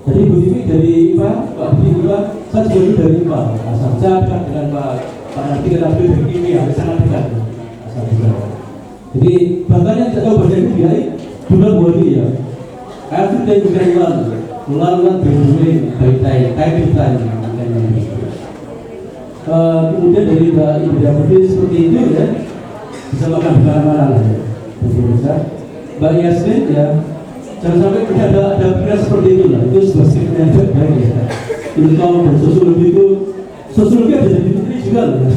Jadi Bu Vivi dari IPA, Pak Vivi IPA, saya juga dari IPA. Asal saya dekat dengan Pak Nanti kita dari kimia, sangat dekat. Asal dekat. Jadi bahkan yang tidak tahu bahasa India, bulan bodi ya. Every day we can learn dari kemudian dari Mbak Indra Putri seperti itu ya, bisa makan kemana-mana lah ya. Mbak Yasmin ya, jangan sampai tidak ada pikiran seperti itu lah, itu sebuah sikap yang baik ya. Income dan sosiologi ada di Putri juga loh ya.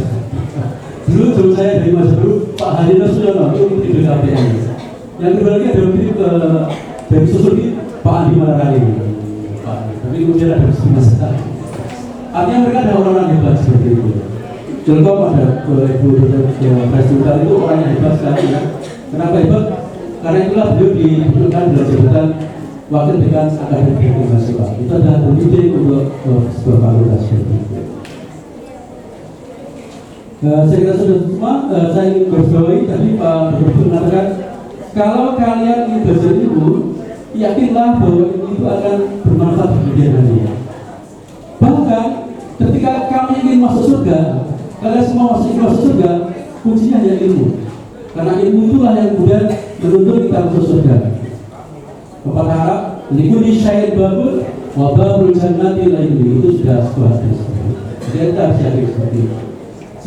Dulu zaman saya dari masa dulu Pak Hadina Suyono itu Menteri BKPM. Yang kedua lagi ada Menteri dari sosiologi Pak Andi Malarani. Tapi kemudian ada semesta. Artinya mereka ada orang-orang hebat seperti itu. Contoh pada Ibu Presiden itu orang yang hebat sekali ya. Kenapa hebat? Karena itulah beliau dibutuhkan dalam jabatan Wakil Dekan Akademik Mahasiswa. Itu adalah pendidik untuk sebuah fakultas seperti itu. Saya kira sudah semua. Saya ingin berbawahi tadi Pak Dr. mengatakan kalau kalian ingin belajar ilmu, yakinlah bahwa ilmu itu akan bermanfaat di kemudian hari. Bahkan ketika kami ingin masuk surga, kalian semua ingin masuk surga, kuncinya hanya ilmu. Karena ilmu itulah yang kemudian menuntun kita masuk surga. Bapak harap likuli syair babul wababul jannati lainnya, itu sudah sebuah hadis. Jadi kita harus yakin seperti itu.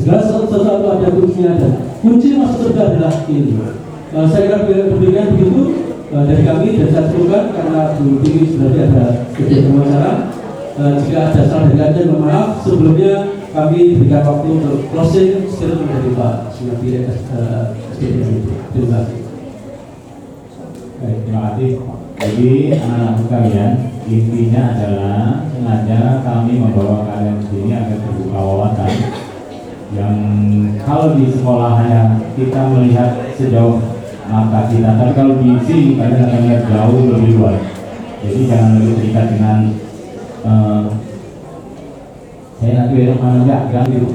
Segala sesuatu ada kuncinya, dan kunci masuk surga adalah ilmu. Saya kira berdirian begitu dari kami, dan saya sebutkan karena Bu Tini sudah ada kegiatan wawancara. Jika ada salah dari Anda, mohon maaf. Sebelumnya kami berikan waktu untuk closing statement dari Pak Sunardi. Terima kasih. Baik, terima kasih. Jadi anak-anak kalian, intinya adalah sengaja kami membawa kalian ke sini agar terbuka wawasan. Yang kalau di sekolahnya kita melihat sejauh mata kita, tapi kalau di sini kalian akan lihat jauh lebih luas. Jadi jangan lebih terikat dengan saya nanti mana enggak gitu.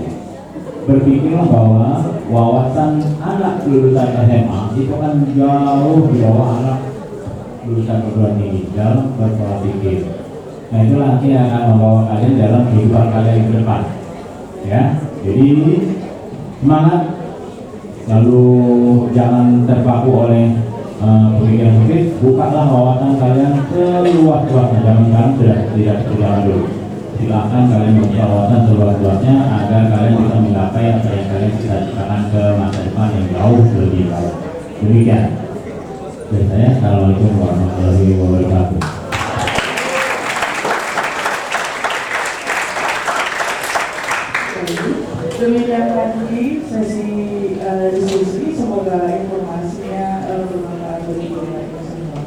Berpikirlah bahwa wawasan anak lulusan SMA itu kan jauh di bawah anak lulusan perguruan tinggi dalam berpola pikir. Nah itulah nanti yang akan membawa kalian dalam kehidupan kalian ke depan. Ya, jadi semangat. Lalu jangan terpaku oleh pemikiran sempit. Bukalah wawasan kalian seluas-luasnya. Jangan tidak berjalan dulu. Silakan kalian membuka wawasan seluas-luasnya agar kalian bisa menggapai apa yang kalian cita-citakan ke masa depan yang jauh lebih baik. Demikian dari saya. Assalamualaikum warahmatullahi wabarakatuh. Demikian tadi sesi diskusi, semoga informasinya bermanfaat bagi kita semua.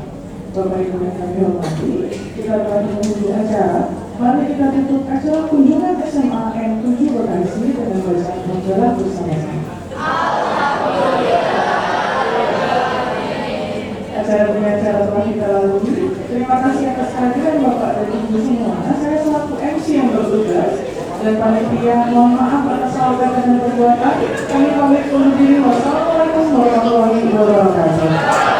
Bapak Ibu yang kami hormati, kita telah menuju acara. Mari kita tutup acara kunjungan SMA N7 Bekasi dengan bacaan hamdalah bersama-sama. Acara telah kita lalui. Terima kasih atas kehadiran Bapak dan Ibu semua. Saya selaku MC yang bertugas dan panitia mohon maaf atas salah kata dan perbuatan. Kami pamit undur diri. Wassalamualaikum warahmatullahi wabarakatuh.